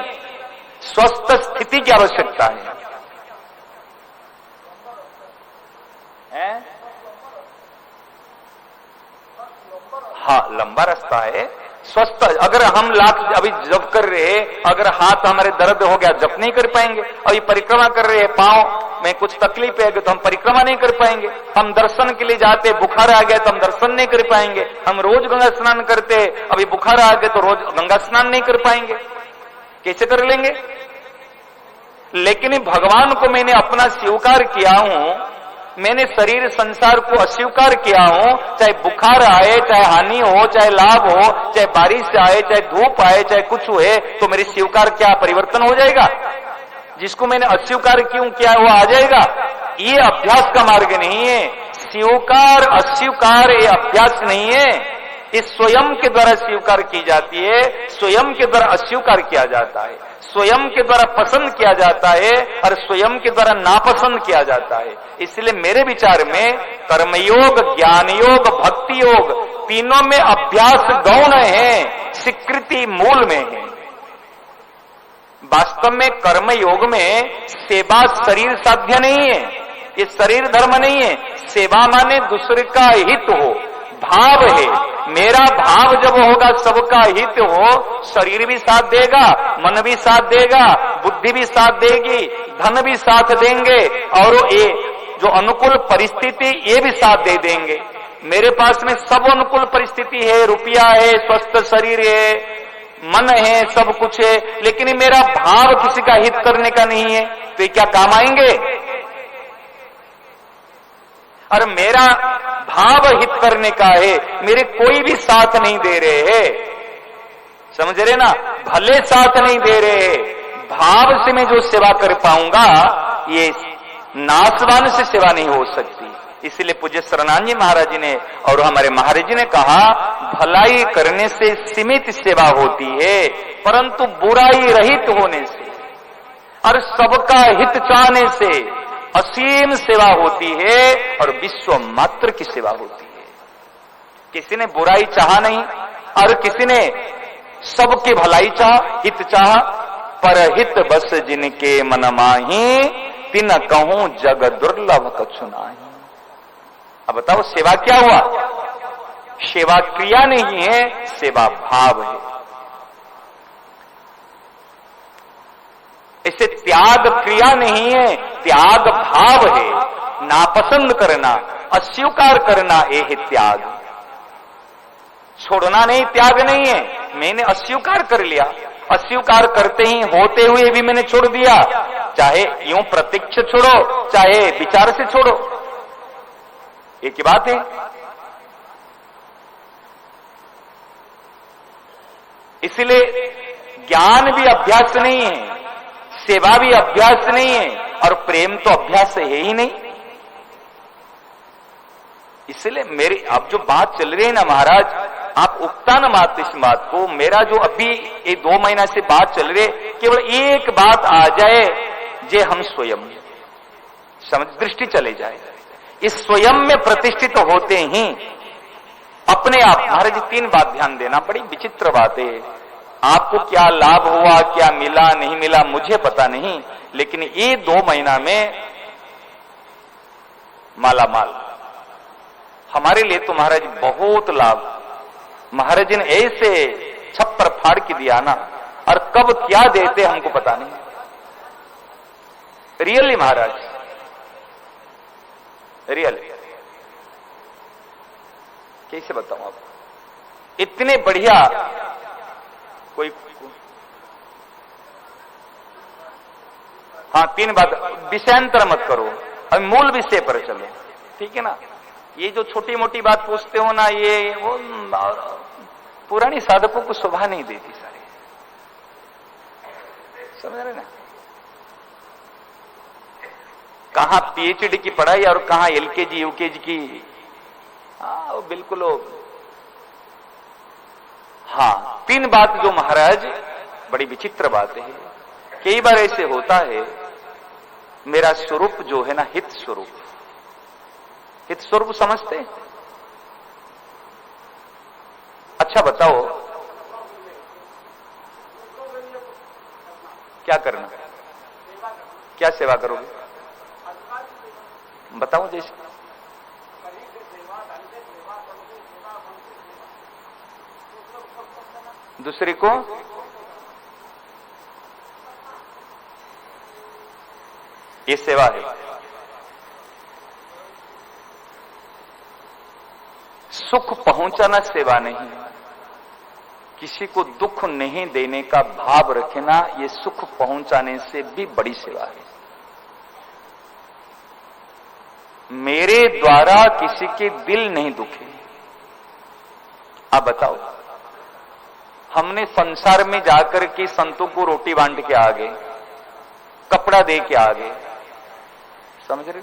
स्वस्थ स्थिति की आवश्यकता है। हाँ लंबा रास्ता है। स्वस्थ अगर हम लाख अभी जप कर रहे हैं, अगर हाथ हमारे दर्द हो गया जप नहीं कर पाएंगे। अभी परिक्रमा कर रहे हैं, पांव में कुछ तकलीफ है तो हम परिक्रमा नहीं कर पाएंगे। हम दर्शन के लिए जाते, बुखार आ गया तो हम दर्शन नहीं कर पाएंगे। हम रोज गंगा स्नान करते हैं, अभी बुखार आ गया तो रोज गंगा स्नान नहीं कर पाएंगे। कैसे कर लेंगे? लेकिन भगवान को मैंने अपना स्वीकार किया हूं, मैंने शरीर संसार को अस्वीकार किया हूं। चाहे बुखार आए, चाहे हानि हो, चाहे लाभ हो, चाहे बारिश आए, चाहे धूप आए, चाहे कुछ हुए, तो मेरे स्वीकार क्या परिवर्तन हो जाएगा? जिसको मैंने अस्वीकार क्यों किया वो आ जाएगा। ये अभ्यास का मार्ग नहीं है। स्वीकार अस्वीकार ये अभ्यास नहीं है, ये स्वयं के द्वारा स्वीकार की जाती है, स्वयं के द्वारा अस्वीकार किया जाता है। स्वयं के द्वारा पसंद किया जाता है और स्वयं के द्वारा नापसंद किया जाता है। इसलिए मेरे विचार में कर्मयोग, ज्ञान योग, भक्ति योग तीनों में अभ्यास गौण है, स्वीकृति मूल में है। वास्तव में कर्म योग में सेवा शरीर साध्य नहीं है, ये शरीर धर्म नहीं है। सेवा माने दूसरे का हित हो, भाव है। मेरा भाव जब होगा सबका हित हो, शरीर भी साथ देगा, मन भी साथ देगा, बुद्धि भी साथ देगी, धन भी साथ देंगे और ये जो अनुकूल परिस्थिति ये भी साथ दे देंगे। मेरे पास में सब अनुकूल परिस्थिति है, रुपया है, स्वस्थ शरीर है, मन है, सब कुछ है, लेकिन मेरा भाव किसी का हित करने का नहीं है, तो ये क्या काम आएंगे? और मेरा भाव हित करने का है, मेरे कोई भी साथ नहीं दे रहे हैं, समझ रहे ना, भले साथ नहीं दे रहे हैं, भाव से मैं जो सेवा कर पाऊंगा ये नाशवान से सेवा नहीं हो सकती। इसलिए पूज्य शरणानंद जी महाराज जी ने और हमारे महाराज जी ने कहा, भलाई करने से सीमित सेवा होती है, परंतु बुराई रहित होने से और सबका हित चाहने से असीम सेवा होती है और विश्व मात्र की सेवा होती है। किसी ने बुराई चाहा नहीं और किसी ने सबके भलाई चाह, हित चाह, पर हित बस जिनके मन माही, तिन कहूं जग दुर्लभ कछु नाही। अब बताओ सेवा क्या हुआ? सेवा क्रिया नहीं है, सेवा भाव है। इसे त्याग क्रिया नहीं है, त्याग भाव है। नापसंद करना, अस्वीकार करना, ये है त्याग। छोड़ना नहीं, त्याग नहीं है। मैंने अस्वीकार कर लिया, अस्वीकार करते ही होते हुए भी मैंने छोड़ दिया, चाहे यूं प्रत्यक्ष छोड़ो चाहे विचार से छोड़ो, एक ही बात है। इसलिए ज्ञान भी अभ्यास नहीं है, सेवा भी अभ्यास नहीं है और प्रेम तो अभ्यास है ही नहीं। इसलिए मेरी अब जो बात चल रही है ना महाराज, आप उगता न मात इस बात को। मेरा जो अभी ये 2 महीना से बात चल रही है, केवल एक बात आ जाए, जे हम स्वयं समझ दृष्टि चले जाए, इस स्वयं में प्रतिष्ठित होते ही अपने आप। महाराज जी 3 बात ध्यान देना, बड़ी विचित्र बात है। आपको क्या लाभ हुआ, क्या मिला नहीं मिला मुझे पता नहीं, लेकिन ये 2 महीना में माला माल हमारे लिए तो महाराज बहुत लाभ। महाराज ने ऐसे छप्पर फाड़ के दिया ना, और कब क्या देते हमको पता नहीं। रियली महाराज, रियल कैसे बताऊं आपको, इतने बढ़िया। कोई हाँ 3 बात, विषयांतर मत करो, अब मूल विषय पर चलो, ठीक है ना। ये जो छोटी मोटी बात पूछते हो ना, ये वो पुरानी साधकों को शोभा नहीं देती सारे, समझ रहे ना। कहां पीएचडी की पढ़ाई और कहां एलकेजी यूकेजी की, वो बिल्कुल। हाँ 3 बात जो महाराज बड़ी विचित्र बात है। कई बार ऐसे होता है, मेरा स्वरूप जो है ना हित स्वरूप, हित स्वरूप समझते? अच्छा बताओ क्या करना, क्या सेवा करोगे बताओ। जैसे दूसरे को ये सेवा है। सुख पहुंचाना सेवा नहीं, किसी को दुख नहीं देने का भाव रखना, ये सुख पहुंचाने से भी बड़ी सेवा है। मेरे द्वारा किसी के दिल नहीं दुखे। आप बताओ, हमने संसार में जाकर के संतों को रोटी बांट के आ गए, कपड़ा दे के आ गए, समझ रहे?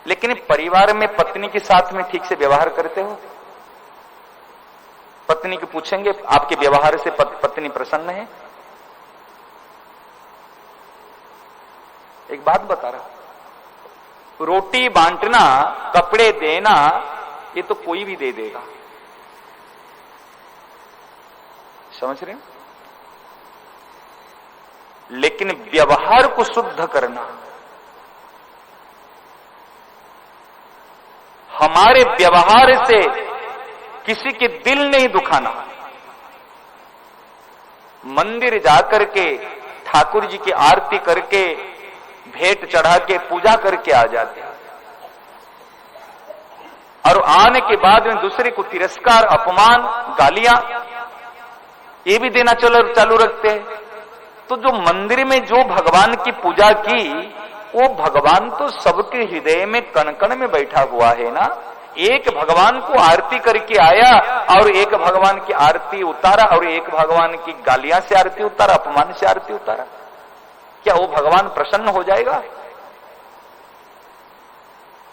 लेकिन परिवार में पत्नी के साथ में ठीक से व्यवहार करते हो? पत्नी को पूछेंगे आपके व्यवहार से पत्नी प्रसन्न है? एक बात बता रहा हूं, रोटी बांटना, कपड़े देना, ये तो कोई भी दे देगा, समझ रहे हैं? लेकिन व्यवहार को शुद्ध करना, हमारे व्यवहार से किसी के दिल नहीं दुखाना, मंदिर जाकर के ठाकुर जी की आरती करके भेंट चढ़ा के पूजा करके आ जाते हैं और आने के बाद में दूसरे को तिरस्कार, अपमान, गालियां ये भी देना चालू रखते हैं। तो जो मंदिर में जो भगवान की पूजा की, वो भगवान तो सबके हृदय में कण कण में बैठा हुआ है ना। एक भगवान को आरती करके आया और एक भगवान की आरती उतारा और एक भगवान की गालियां से आरती उतारा, अपमान से आरती उतारा, क्या वो भगवान प्रसन्न हो जाएगा?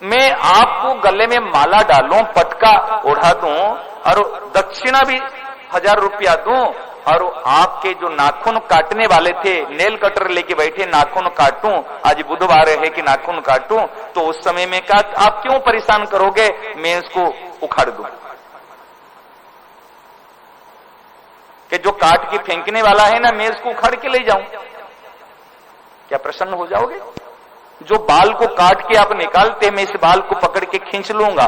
मैं आपको गले में माला डालूं, पटका ओढ़ा दूं और दक्षिणा भी 1000 रुपया दूं और आपके जो नाखून काटने वाले थे, नेल कटर लेके बैठे, नाखून काटूं, आज बुधवार है कि नाखून काटूं, तो उस समय में क्या आप क्यों परेशान करोगे? मैं इसको उखाड़ दूं कि जो काट के फेंकने वाला है ना, मैं इसको उखाड़ के ले जाऊं, क्या प्रसन्न हो जाओगे? जो बाल को काट के आप निकालते, मैं इस बाल को पकड़ के खींच लूंगा,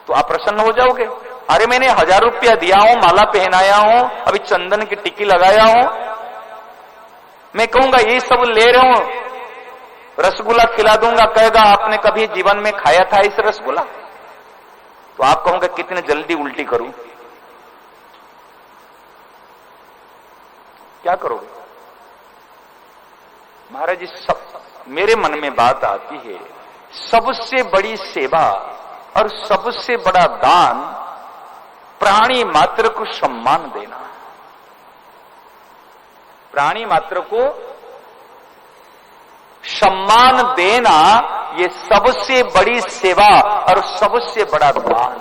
तो आप प्रसन्न हो जाओगे? अरे मैंने 1000 रुपया दिया हूं, माला पहनाया हूं, अभी चंदन की टिक्की लगाया हूं, मैं कहूंगा ये सब ले रहा हूं, रसगुल्ला खिला दूंगा, कहेगा आपने कभी जीवन में खाया था इस रसगुल्ला? तो आप कहोगे कितने जल्दी उल्टी करूं, क्या करोगे? महाराज जी, सब मेरे मन में बात आती है, सबसे बड़ी सेवा और सबसे बड़ा दान प्राणी मात्र को सम्मान देना। प्राणी मात्र को सम्मान देना, ये सबसे बड़ी सेवा और सबसे बड़ा दान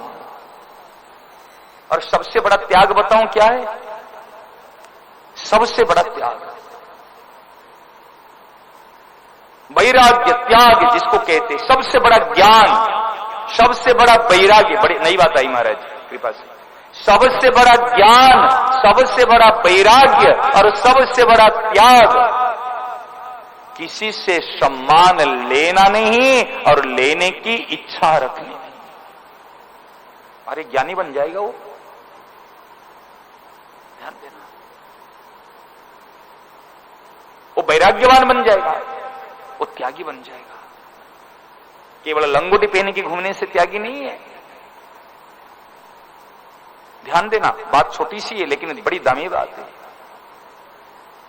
और सबसे बड़ा त्याग बताऊं क्या है? सबसे बड़ा त्याग वैराग्य, त्याग जिसको कहते, सबसे बड़ा ज्ञान, सबसे बड़ा वैराग्य, बड़ी नई बात आई महाराज कृपा से, सबसे बड़ा ज्ञान, सबसे बड़ा वैराग्य और सबसे बड़ा त्याग, किसी से सम्मान लेना नहीं और लेने की इच्छा रखनी नहीं। अरे ज्ञानी बन जाएगा वो, ध्यान देना, वो वैराग्यवान बन जाएगा, वो त्यागी बन जाएगा। केवल लंगोटी पहन के घूमने से त्यागी नहीं है। ध्यान देना, बात छोटी सी है लेकिन बड़ी दामी बात है।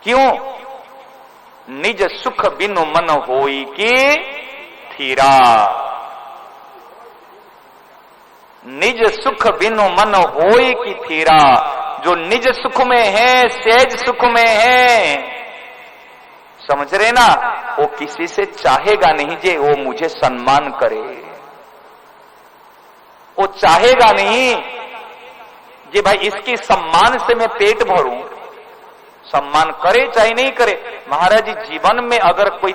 क्यों? निज सुख बिनु मन होई के थीरा, निज सुख बिनु मन होई की थीरा, जो निज सुख में है, सहज सुख में है, समझ रहे ना, वो किसी से चाहेगा नहीं जे वो मुझे सम्मान करे, वो चाहेगा नहीं जे भाई इसके सम्मान से मैं पेट भरूं, सम्मान करे चाहे नहीं करे। महाराज जी, जीवन में अगर कोई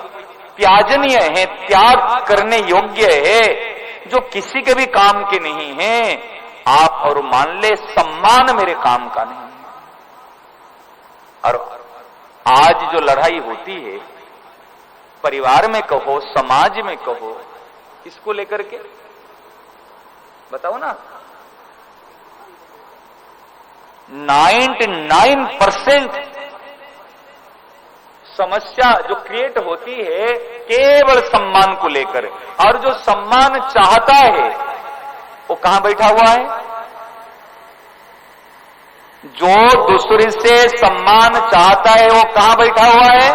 त्याजनीय है, त्याग करने योग्य है, जो किसी के भी काम के नहीं है, आप और मान ले सम्मान मेरे काम का नहीं है। और आज जो लड़ाई होती है, परिवार में कहो, समाज में कहो, किसको लेकर के बताओ ना, 99% समस्या जो क्रिएट होती है केवल सम्मान को लेकर। और जो सम्मान चाहता है वो कहां बैठा हुआ है? जो दूसरे से सम्मान चाहता है वो कहां बैठा हुआ है?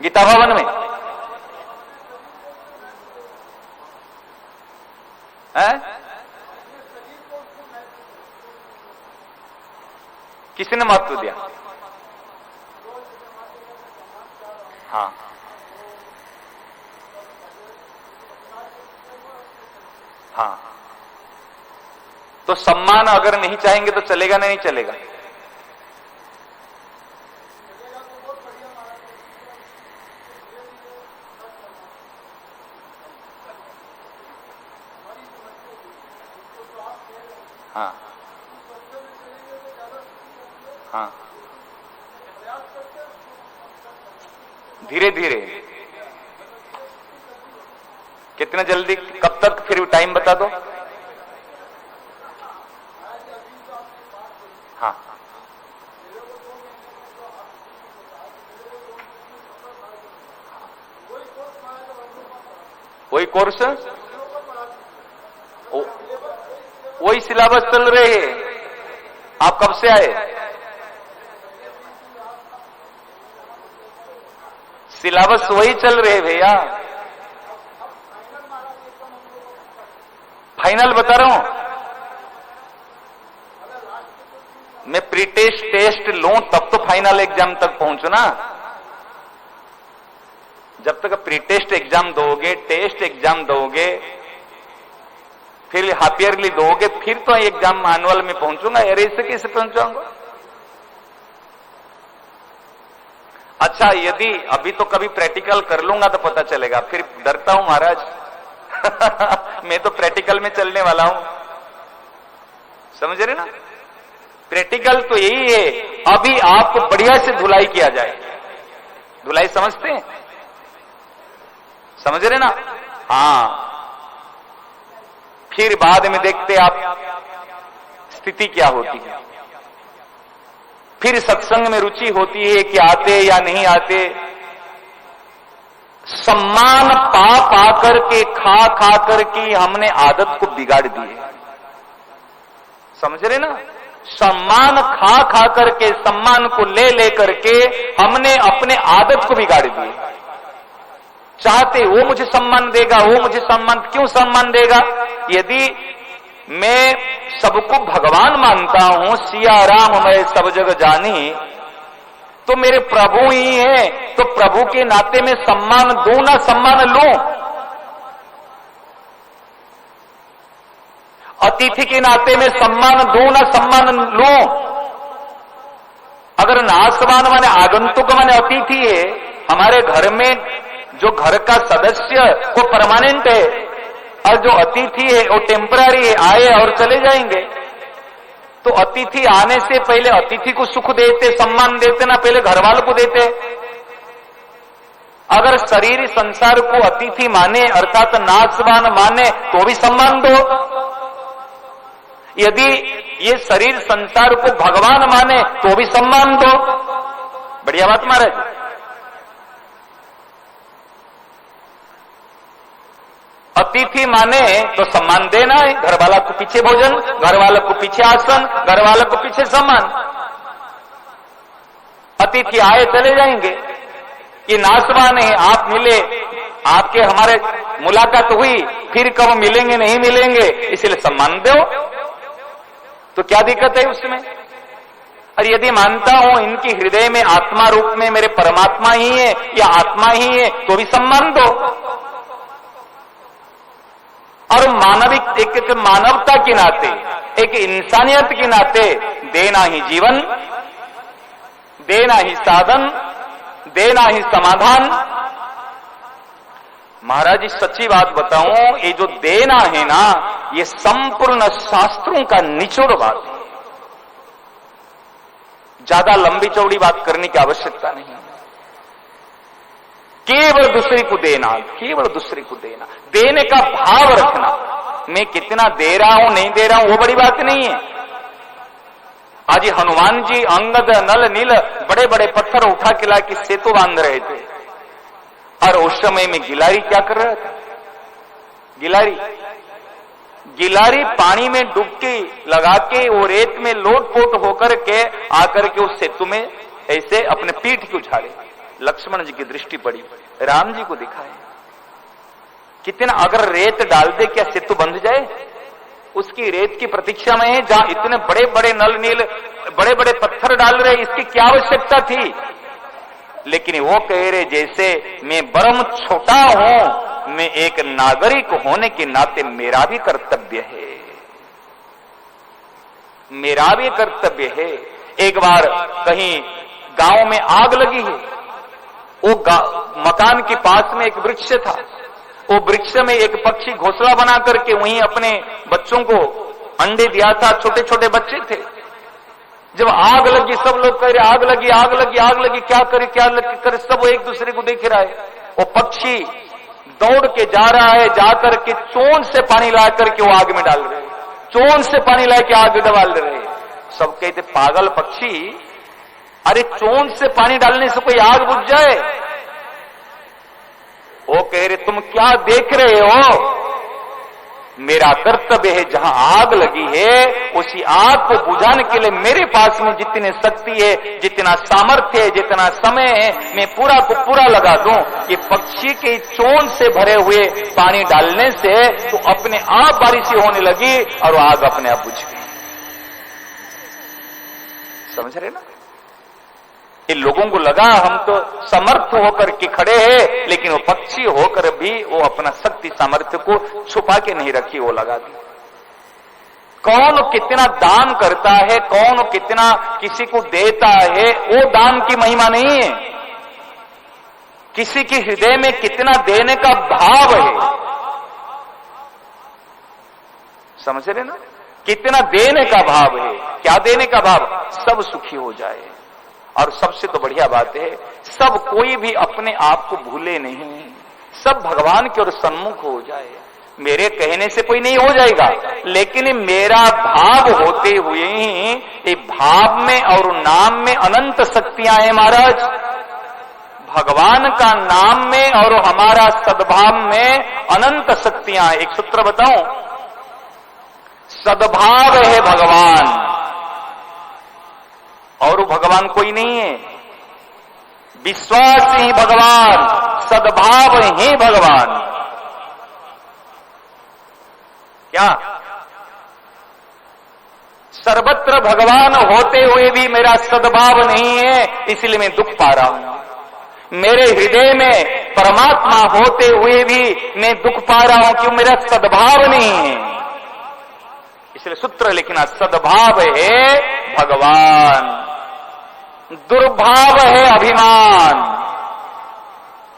गीता भवन में है? किसने महत्व दिया? हाँ, हाँ, तो सम्मान अगर नहीं चाहेंगे तो चलेगा नहीं चलेगा? हाँ हाँ, धीरे धीरे। कितना जल्दी, कब तक, फिर टाइम बता दो। हाँ, वही कोर्स, वही सिलेबस चल रहे हैं। आप कब से आए? सिलेबस वही चल रहे भैया। फाइनल बता रहा हूं मैं, प्री टेस्ट टेस्ट लूं तब तो फाइनल एग्जाम तक पहुंचू ना। जब तक प्री टेस्ट एग्जाम दोगे, टेस्ट एग्जाम दोगे, फिर हाफ ईयरली दोगे, फिर तो एग्जाम एनुअल में पहुंचूंगा। यार ऐसे कैसे पहुंचाऊंगा? अच्छा, यदि अभी तो कभी प्रैक्टिकल कर लूंगा तो पता चलेगा। फिर डरता हूं महाराज मैं तो प्रैक्टिकल में चलने वाला हूं, समझ रहे ना। प्रैक्टिकल तो यही है, अभी आपको बढ़िया से धुलाई किया जाए। धुलाई समझते हैं? समझ रहे ना। हाँ, फिर बाद में देखते आप स्थिति क्या होती है। फिर सत्संग में रुचि होती है कि आते या नहीं आते। सम्मान पा पा करके, खा खा करके हमने आदत को बिगाड़ दी है, समझ रहे ना। सम्मान खा खा करके, सम्मान को ले ले करके हमने अपने आदत को बिगाड़ दी है। चाहते वो मुझे सम्मान देगा, वो मुझे सम्मान, क्यों सम्मान देगा? यदि मैं सबको भगवान मानता हूं, सिया राम मैं सब जग जानी, तो मेरे प्रभु ही है, तो प्रभु के नाते में सम्मान दूं ना सम्मान लूं? अतिथि के नाते में सम्मान दूं ना सम्मान लूं? अगर नासवान माने आगंतुक माने अतिथि है, हमारे घर में जो घर का सदस्य वो परमानेंट है, और जो अतिथि है वो टेम्पररी है, आए और चले जाएंगे। तो अतिथि आने से पहले अतिथि को सुख देते, सम्मान देते ना पहले घर वालों को देते? अगर शरीर संसार को अतिथि माने अर्थात नाशवान माने तो भी सम्मान दो। यदि ये शरीर संसार को भगवान माने तो भी सम्मान दो। बढ़िया बात महाराज। अतिथि माने तो सम्मान देना है, घर वाला को पीछे भोजन, घर वाले को पीछे आसन, घर वाले को पीछे सम्मान। अतिथि आए चले जाएंगे, ये नासवान है। आप मिले, आपके हमारे मुलाकात हुई, फिर कब मिलेंगे नहीं मिलेंगे, इसलिए सम्मान दो। तो क्या दिक्कत है उसमें? और यदि मानता हूं इनकी हृदय में आत्मा रूप में मेरे परमात्मा ही है या आत्मा ही है, तो भी सम्मान दो। और मानविक, एक मानवता के नाते, एक इंसानियत के नाते देना ही जीवन, देना ही साधन, देना ही समाधान। महाराज जी सच्ची बात बताऊं, ये जो देना है ना, ये संपूर्ण शास्त्रों का निचोड़ बात है। ज्यादा लंबी चौड़ी बात करने की आवश्यकता नहीं। केवल दूसरे को देना, केवल दूसरे को देना, देने का भाव रखना। मैं कितना दे रहा हूं नहीं दे रहा हूं वो बड़ी बात नहीं है। आज हनुमान जी अंगद नल नील बड़े बड़े पत्थर उठा के ला के सेतु बांध रहे थे, और उस समय में गिलारी क्या कर रहा था? गिलारी पानी में डुबकी लगा के वो रेत में लोटपोट होकर के आकर के उस सेतु में ऐसे अपने पीठ की उछाले। लक्ष्मण जी की दृष्टि पड़ी, राम जी को दिखाए। कितना अगर रेत डाल दे क्या सेतु बंध जाए? उसकी रेत की प्रतीक्षा में है, जहां इतने बड़े बड़े नल नील बड़े बड़े पत्थर डाल रहे, इसकी क्या आवश्यकता थी? लेकिन वो कह रहे जैसे मैं बरम छोटा हूं, मैं एक नागरिक होने के नाते मेरा भी कर्तव्य है, मेरा भी कर्तव्य है। एक बार कहीं गांव में आग लगी है, वो मकान के पास में एक वृक्ष था, वो वृक्ष में एक पक्षी घोंसला बना करके वहीं अपने बच्चों को अंडे दिया था, छोटे छोटे बच्चे थे। जब आग लगी, सब लोग कह रहे आग लगी, आग लगी, आग लगी, क्या करे क्या करे, सब वो एक दूसरे को देख रहा है। वो पक्षी दौड़ के जा रहा है, जाकर के चोंच से पानी ला करके वो आग में डाल रहे, चोंच से पानी ला के आग में डाल रहे। सब कहते पागल पक्षी, अरे चोंच से पानी डालने से कोई आग बुझ जाए? वो कह रहे तुम क्या देख रहे हो, मेरा कर्तव्य है, जहां आग लगी है उसी आग को बुझाने के लिए मेरे पास में जितनी शक्ति है, जितना सामर्थ्य है, जितना समय है, मैं पूरा को पूरा लगा दूं कि पक्षी के चोंच से भरे हुए पानी डालने से तो अपने आप बारिश होने लगी और आग अपने आप बुझ गई। समझ रहे ना? इन लोगों को लगा हम तो समर्थ होकर के खड़े हैं, लेकिन वो पक्षी होकर भी वो अपना शक्ति सामर्थ्य को छुपा के नहीं रखी, वो लगा दी। कौन कितना दान करता है, कौन कितना किसी को देता है, वो दान की महिमा नहीं है। किसी के हृदय में कितना देने का भाव है, समझ रहे ना? कितना देने का भाव है, क्या देने का भाव? सब सुखी हो जाए। और सबसे तो बढ़िया बात है, सब कोई भी अपने आप को भूले नहीं, सब भगवान की ओर सन्मुख हो जाए। मेरे कहने से कोई नहीं हो जाएगा, लेकिन मेरा भाव होते हुए ही ये भाव में और नाम में अनंत शक्तियां हैं महाराज। भगवान का नाम में और हमारा सद्भाव में अनंत शक्तियां हैं। एक सूत्र बताऊं, सद्भाव है भगवान और भगवान कोई नहीं है। विश्वास ही भगवान, सद्भाव ही भगवान। क्या सर्वत्र भगवान होते हुए भी मेरा सद्भाव नहीं है, इसलिए मैं दुख पा रहा हूं। मेरे हृदय में परमात्मा होते हुए भी मैं दुख पा रहा हूं, क्यों? मेरा सद्भाव नहीं है। इसलिए सूत्र लिखना, सद्भाव है भगवान, दुर्भाव है अभिमान।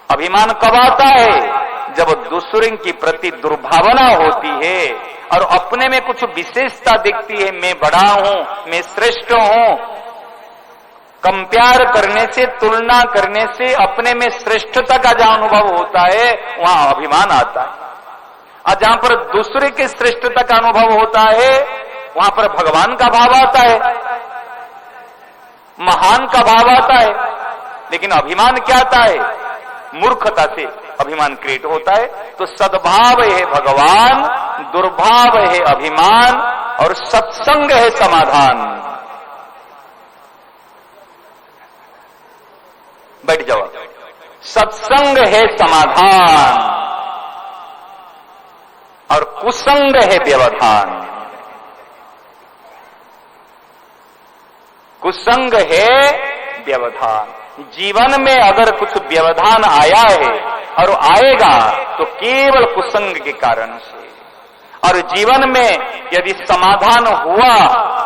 अभिमान कब आता है? जब दूसरे की प्रति दुर्भावना होती है और अपने में कुछ विशेषता दिखती है, मैं बड़ा हूं, मैं श्रेष्ठ हूं। कंपेयर करने से, तुलना करने से अपने में श्रेष्ठता का जहां अनुभव होता है वहां अभिमान आता है। और जहां पर दूसरे की श्रेष्ठता का अनुभव होता है वहां पर भगवान का भाव आता है, महान का भाव आता है। लेकिन अभिमान क्या आता है? मूर्खता से अभिमान क्रिएट होता है। तो सद्भाव है भगवान, दुर्भाव है अभिमान, और सत्संग है समाधान। बैठ जाओ। सत्संग है समाधान और कुसंग है व्यवधान। कुसंग है व्यवधान। जीवन में अगर कुछ व्यवधान आया है और आएगा तो केवल कुसंग के कारण से, और जीवन में यदि समाधान हुआ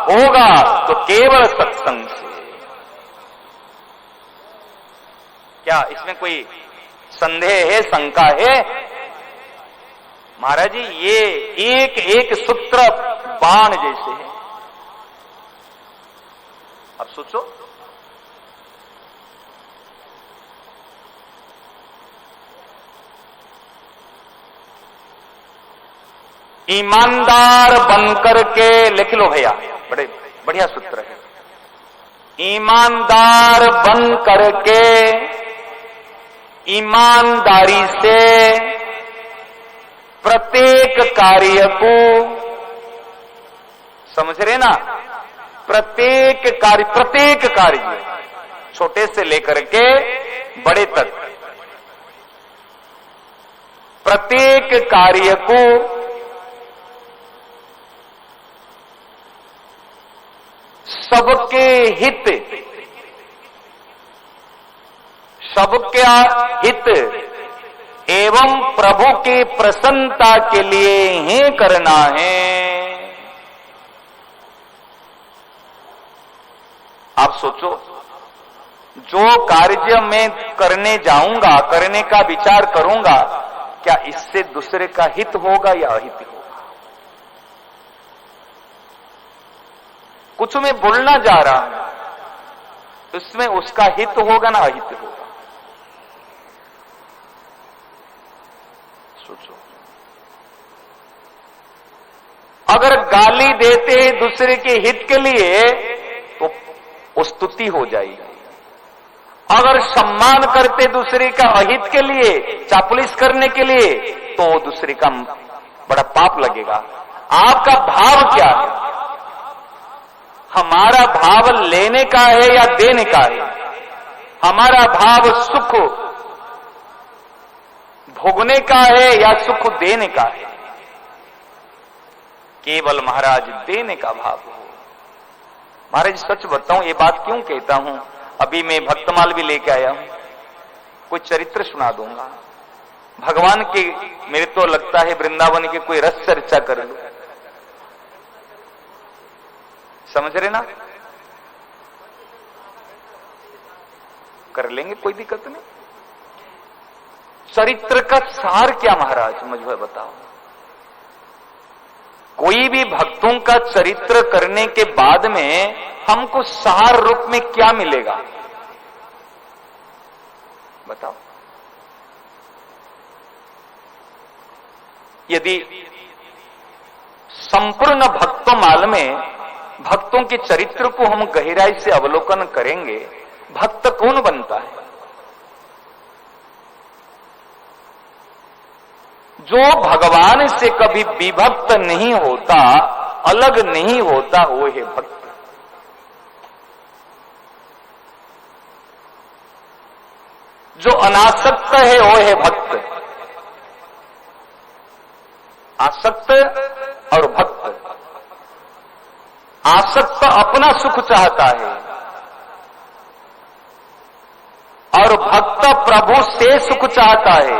होगा तो केवल सत्संग से। क्या इसमें कोई संदेह है, शंका है? महाराज जी, ये एक एक सूत्र बाण जैसे है। अब सोचो, ईमानदार बनकर के, लिख लो भैया, बड़े बढ़िया सूत्र है। ईमानदार बन करके ईमानदारी से प्रत्येक कार्य को, समझ रहे ना? प्रत्येक कार्य छोटे से लेकर के बड़े तक, प्रत्येक कार्य को सबके हित, सबके हित एवं प्रभु की प्रसन्नता के लिए ही करना है। आप सोचो, जो कार्य मैं करने जाऊंगा, करने का विचार करूंगा, क्या इससे दूसरे का हित होगा या अहित होगा? कुछ मैं बोलना जा रहा हूं, उसमें उसका हित होगा ना अहित होगा? सोचो। अगर गाली देते हैं दूसरे के हित के लिए तो वो स्तुति हो जाएगी। अगर सम्मान करते दूसरे का अहित के लिए, चापलूसी करने के लिए, तो दूसरे का बड़ा पाप लगेगा। आपका भाव क्या है? हमारा भाव लेने का है या देने का है? हमारा भाव सुख भोगने का है या सुख देने का है? केवल महाराज देने का भाव हो। महाराज सच बताऊं, ये बात क्यों कहता हूं? अभी मैं भक्तमाल भी लेके आया हूं, कोई चरित्र सुना दूंगा भगवान के। मेरे तो लगता है वृंदावन के कोई रस चर्चा कर लो, समझ रहे ना? कर लेंगे, कोई दिक्कत नहीं। चरित्र का सार क्या महाराज मुझे बताओ? कोई भी भक्तों का चरित्र करने के बाद में हमको सार रूप में क्या मिलेगा बताओ? यदि संपूर्ण भक्तमाल में भक्तों के चरित्र को हम गहराई से अवलोकन करेंगे, भक्त कौन बनता है? जो भगवान से कभी विभक्त नहीं होता, अलग नहीं होता, वो है भक्त। जो अनासक्त है वो है भक्त। आसक्त और भक्त। आसक्त अपना सुख चाहता है और भक्त प्रभु से सुख चाहता है,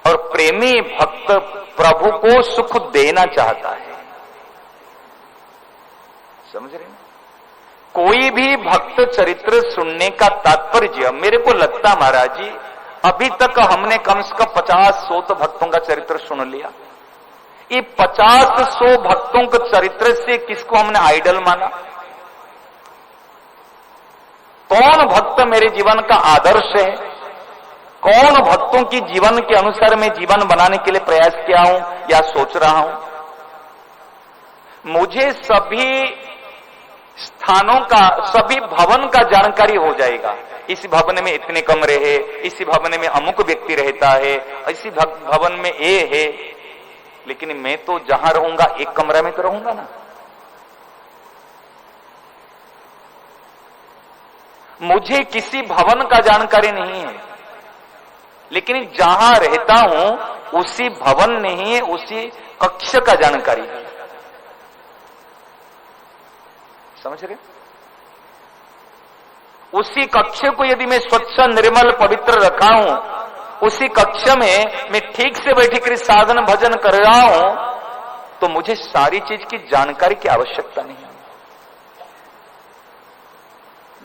और प्रेमी भक्त प्रभु को सुख देना चाहता है। समझ रहे हैं? कोई भी भक्त चरित्र सुनने का तात्पर्य, मेरे को लगता महाराज जी अभी तक हमने कम से कम 50-100 तो भक्तों का चरित्र सुन लिया। ये 50-100 भक्तों के चरित्र से किसको हमने आइडल माना? कौन भक्त मेरे जीवन का आदर्श है? कौन भक्तों की जीवन के अनुसार मैं जीवन बनाने के लिए प्रयास किया हूं या सोच रहा हूं? मुझे सभी स्थानों का, सभी भवन का जानकारी हो जाएगा। इस भवन में इतने कमरे हैं, इसी भवन में अमुक व्यक्ति रहता है, इसी भवन में ये है। लेकिन मैं तो जहां रहूंगा एक कमरा में तो रहूंगा ना। मुझे किसी भवन का जानकारी नहीं है, लेकिन जहां रहता हूं उसी भवन नहीं है, उसी कक्ष का जानकारी है। समझ रहे? उसी कक्ष को यदि मैं स्वच्छ निर्मल पवित्र रखा हूं, उसी कक्ष में मैं ठीक से बैठ कर साधन भजन कर रहा हूं, तो मुझे सारी चीज की जानकारी की आवश्यकता नहीं है।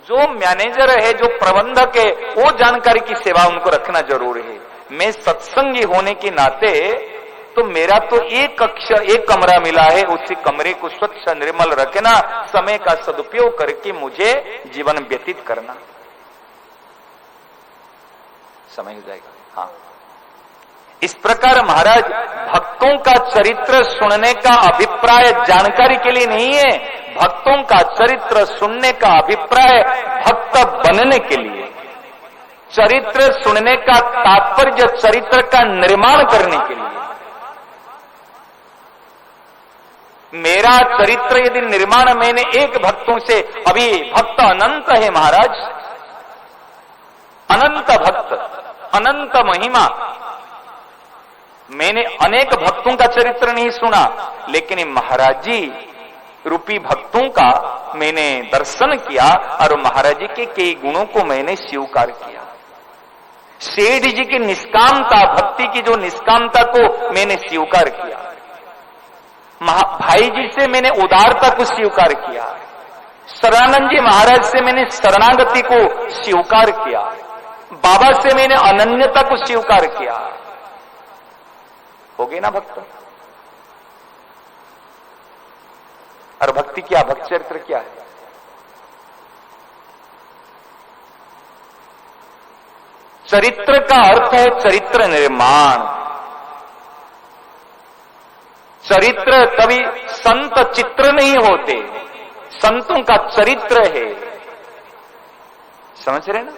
जो मैनेजर है, जो प्रबंधक है, वो जानकारी की सेवा उनको रखना जरूरी है। मैं सत्संगी होने के नाते तो मेरा तो एक कक्ष, एक कमरा मिला है, उसी कमरे को स्वच्छ निर्मल रखना, समय का सदुपयोग करके मुझे जीवन व्यतीत करना। समय हो जाएगा। हाँ, इस प्रकार महाराज भक्तों का चरित्र सुनने का अभिप्राय जानकारी के लिए नहीं है, भक्तों का चरित्र सुनने का अभिप्राय भक्त बनने के लिए। चरित्र सुनने का तात्पर्य चरित्र का निर्माण करने के लिए। मेरा चरित्र यदि निर्माण मैंने एक भक्तों से, अभी भक्त अनंत है महाराज, अनंत भक्त, अनंत महिमा। मैंने अनेक भक्तों का चरित्र नहीं सुना, लेकिन महाराज जी रूपी भक्तों का मैंने दर्शन किया और महाराज जी के कई गुणों को मैंने स्वीकार किया। सेठ जी की निष्कामता, भक्ति की जो निष्कामता को मैंने स्वीकार किया। भाई जी से मैंने उदारता को स्वीकार किया। शरणानंद जी महाराज से मैंने शरणागति को स्वीकार किया। बाबा से मैंने अनन्यता को स्वीकार किया। हो गए ना भक्त? और भक्ति क्या, भक्ति चरित्र क्या है? चरित्र का अर्थ है चरित्र निर्माण। चरित्र कभी संत चित्र नहीं होते, संतों का चरित्र है। समझ रहे ना?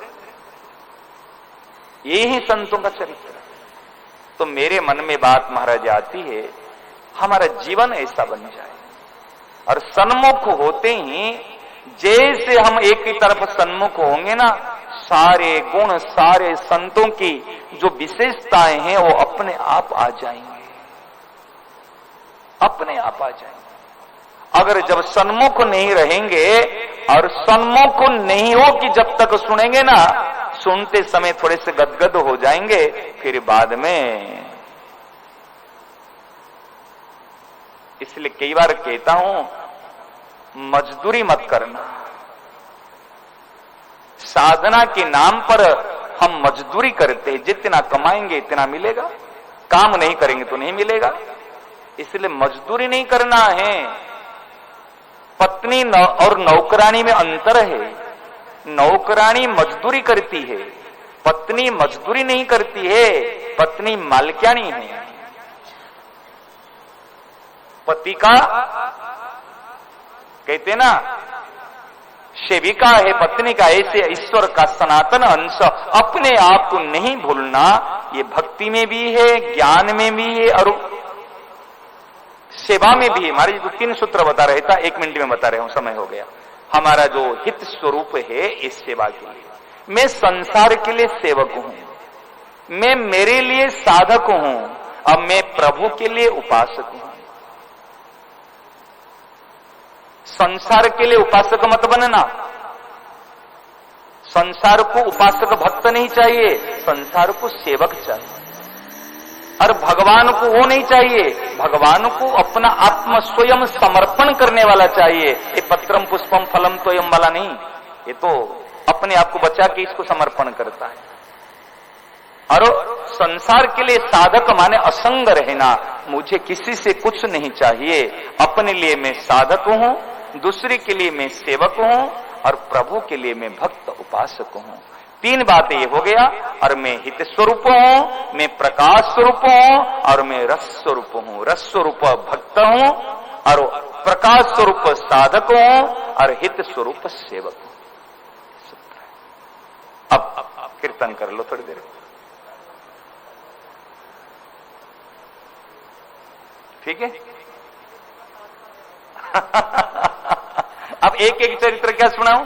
ये ही संतों का चरित्र। तो मेरे मन में बात महाराज आती है, हमारा जीवन ऐसा बन जाए और सन्मुख होते ही जैसे हम एक ही तरफ सन्मुख होंगे ना, सारे गुण सारे संतों की जो विशेषताएं हैं वो अपने आप आ जाएंगे, अपने आप आ जाएंगे। अगर जब सन्मुख नहीं रहेंगे और सन्मुख नहीं हो कि जब तक सुनेंगे ना, सुनते समय थोड़े से गदगद हो जाएंगे, फिर बाद में। इसलिए कई बार कहता हूं, मजदूरी मत करना। साधना के नाम पर हम मजदूरी करते हैं, जितना कमाएंगे इतना मिलेगा, काम नहीं करेंगे तो नहीं मिलेगा। इसलिए मजदूरी नहीं करना है। पत्नी और नौकरानी में अंतर है। नौकरानी मजदूरी करती है, पत्नी मजदूरी नहीं करती है, पत्नी मालकियानी है। पति का कहते ना सेविका है पत्नी का, ऐसे ईश्वर का सनातन अंश अपने आप को नहीं भूलना। ये भक्ति में भी है, ज्ञान में भी है और सेवा में भी है। हमारे जो 3 सूत्र बता रहे था, 1 मिनट में बता रहे हूं, समय हो गया। हमारा जो हित स्वरूप है इस सेवा के लिए, मैं संसार के लिए सेवक हूं, मैं मेरे लिए साधक हूं और मैं प्रभु के लिए उपासक हूं। संसार के लिए उपासक मत बनना। संसार को उपासक भक्त नहीं चाहिए, संसार को सेवक चाहिए। और भगवान को वो नहीं चाहिए, भगवान को अपना आत्म स्वयं समर्पण करने वाला चाहिए। ये पत्रम पुष्पम फलम तोयम वाला नहीं, ये तो अपने आप को बचा के इसको समर्पण करता है। और संसार के लिए साधक माने असंग रहना, मुझे किसी से कुछ नहीं चाहिए, अपने लिए मैं साधक हूं, दूसरे के लिए मैं सेवक हूं और प्रभु के लिए मैं भक्त उपासक हूं। 3 बातें ये हो गया। और मैं हित स्वरूप हूं, मैं प्रकाश स्वरूप हूं और मैं रस स्वरूप हूं। रस स्वरूप भक्त हूं और प्रकाश स्वरूप साधक हूं और हित स्वरूप सेवक हूं। अब कीर्तन कर लो थोड़ी देर, ठीक है? अब एक एक चरित्र क्या सुनाऊं?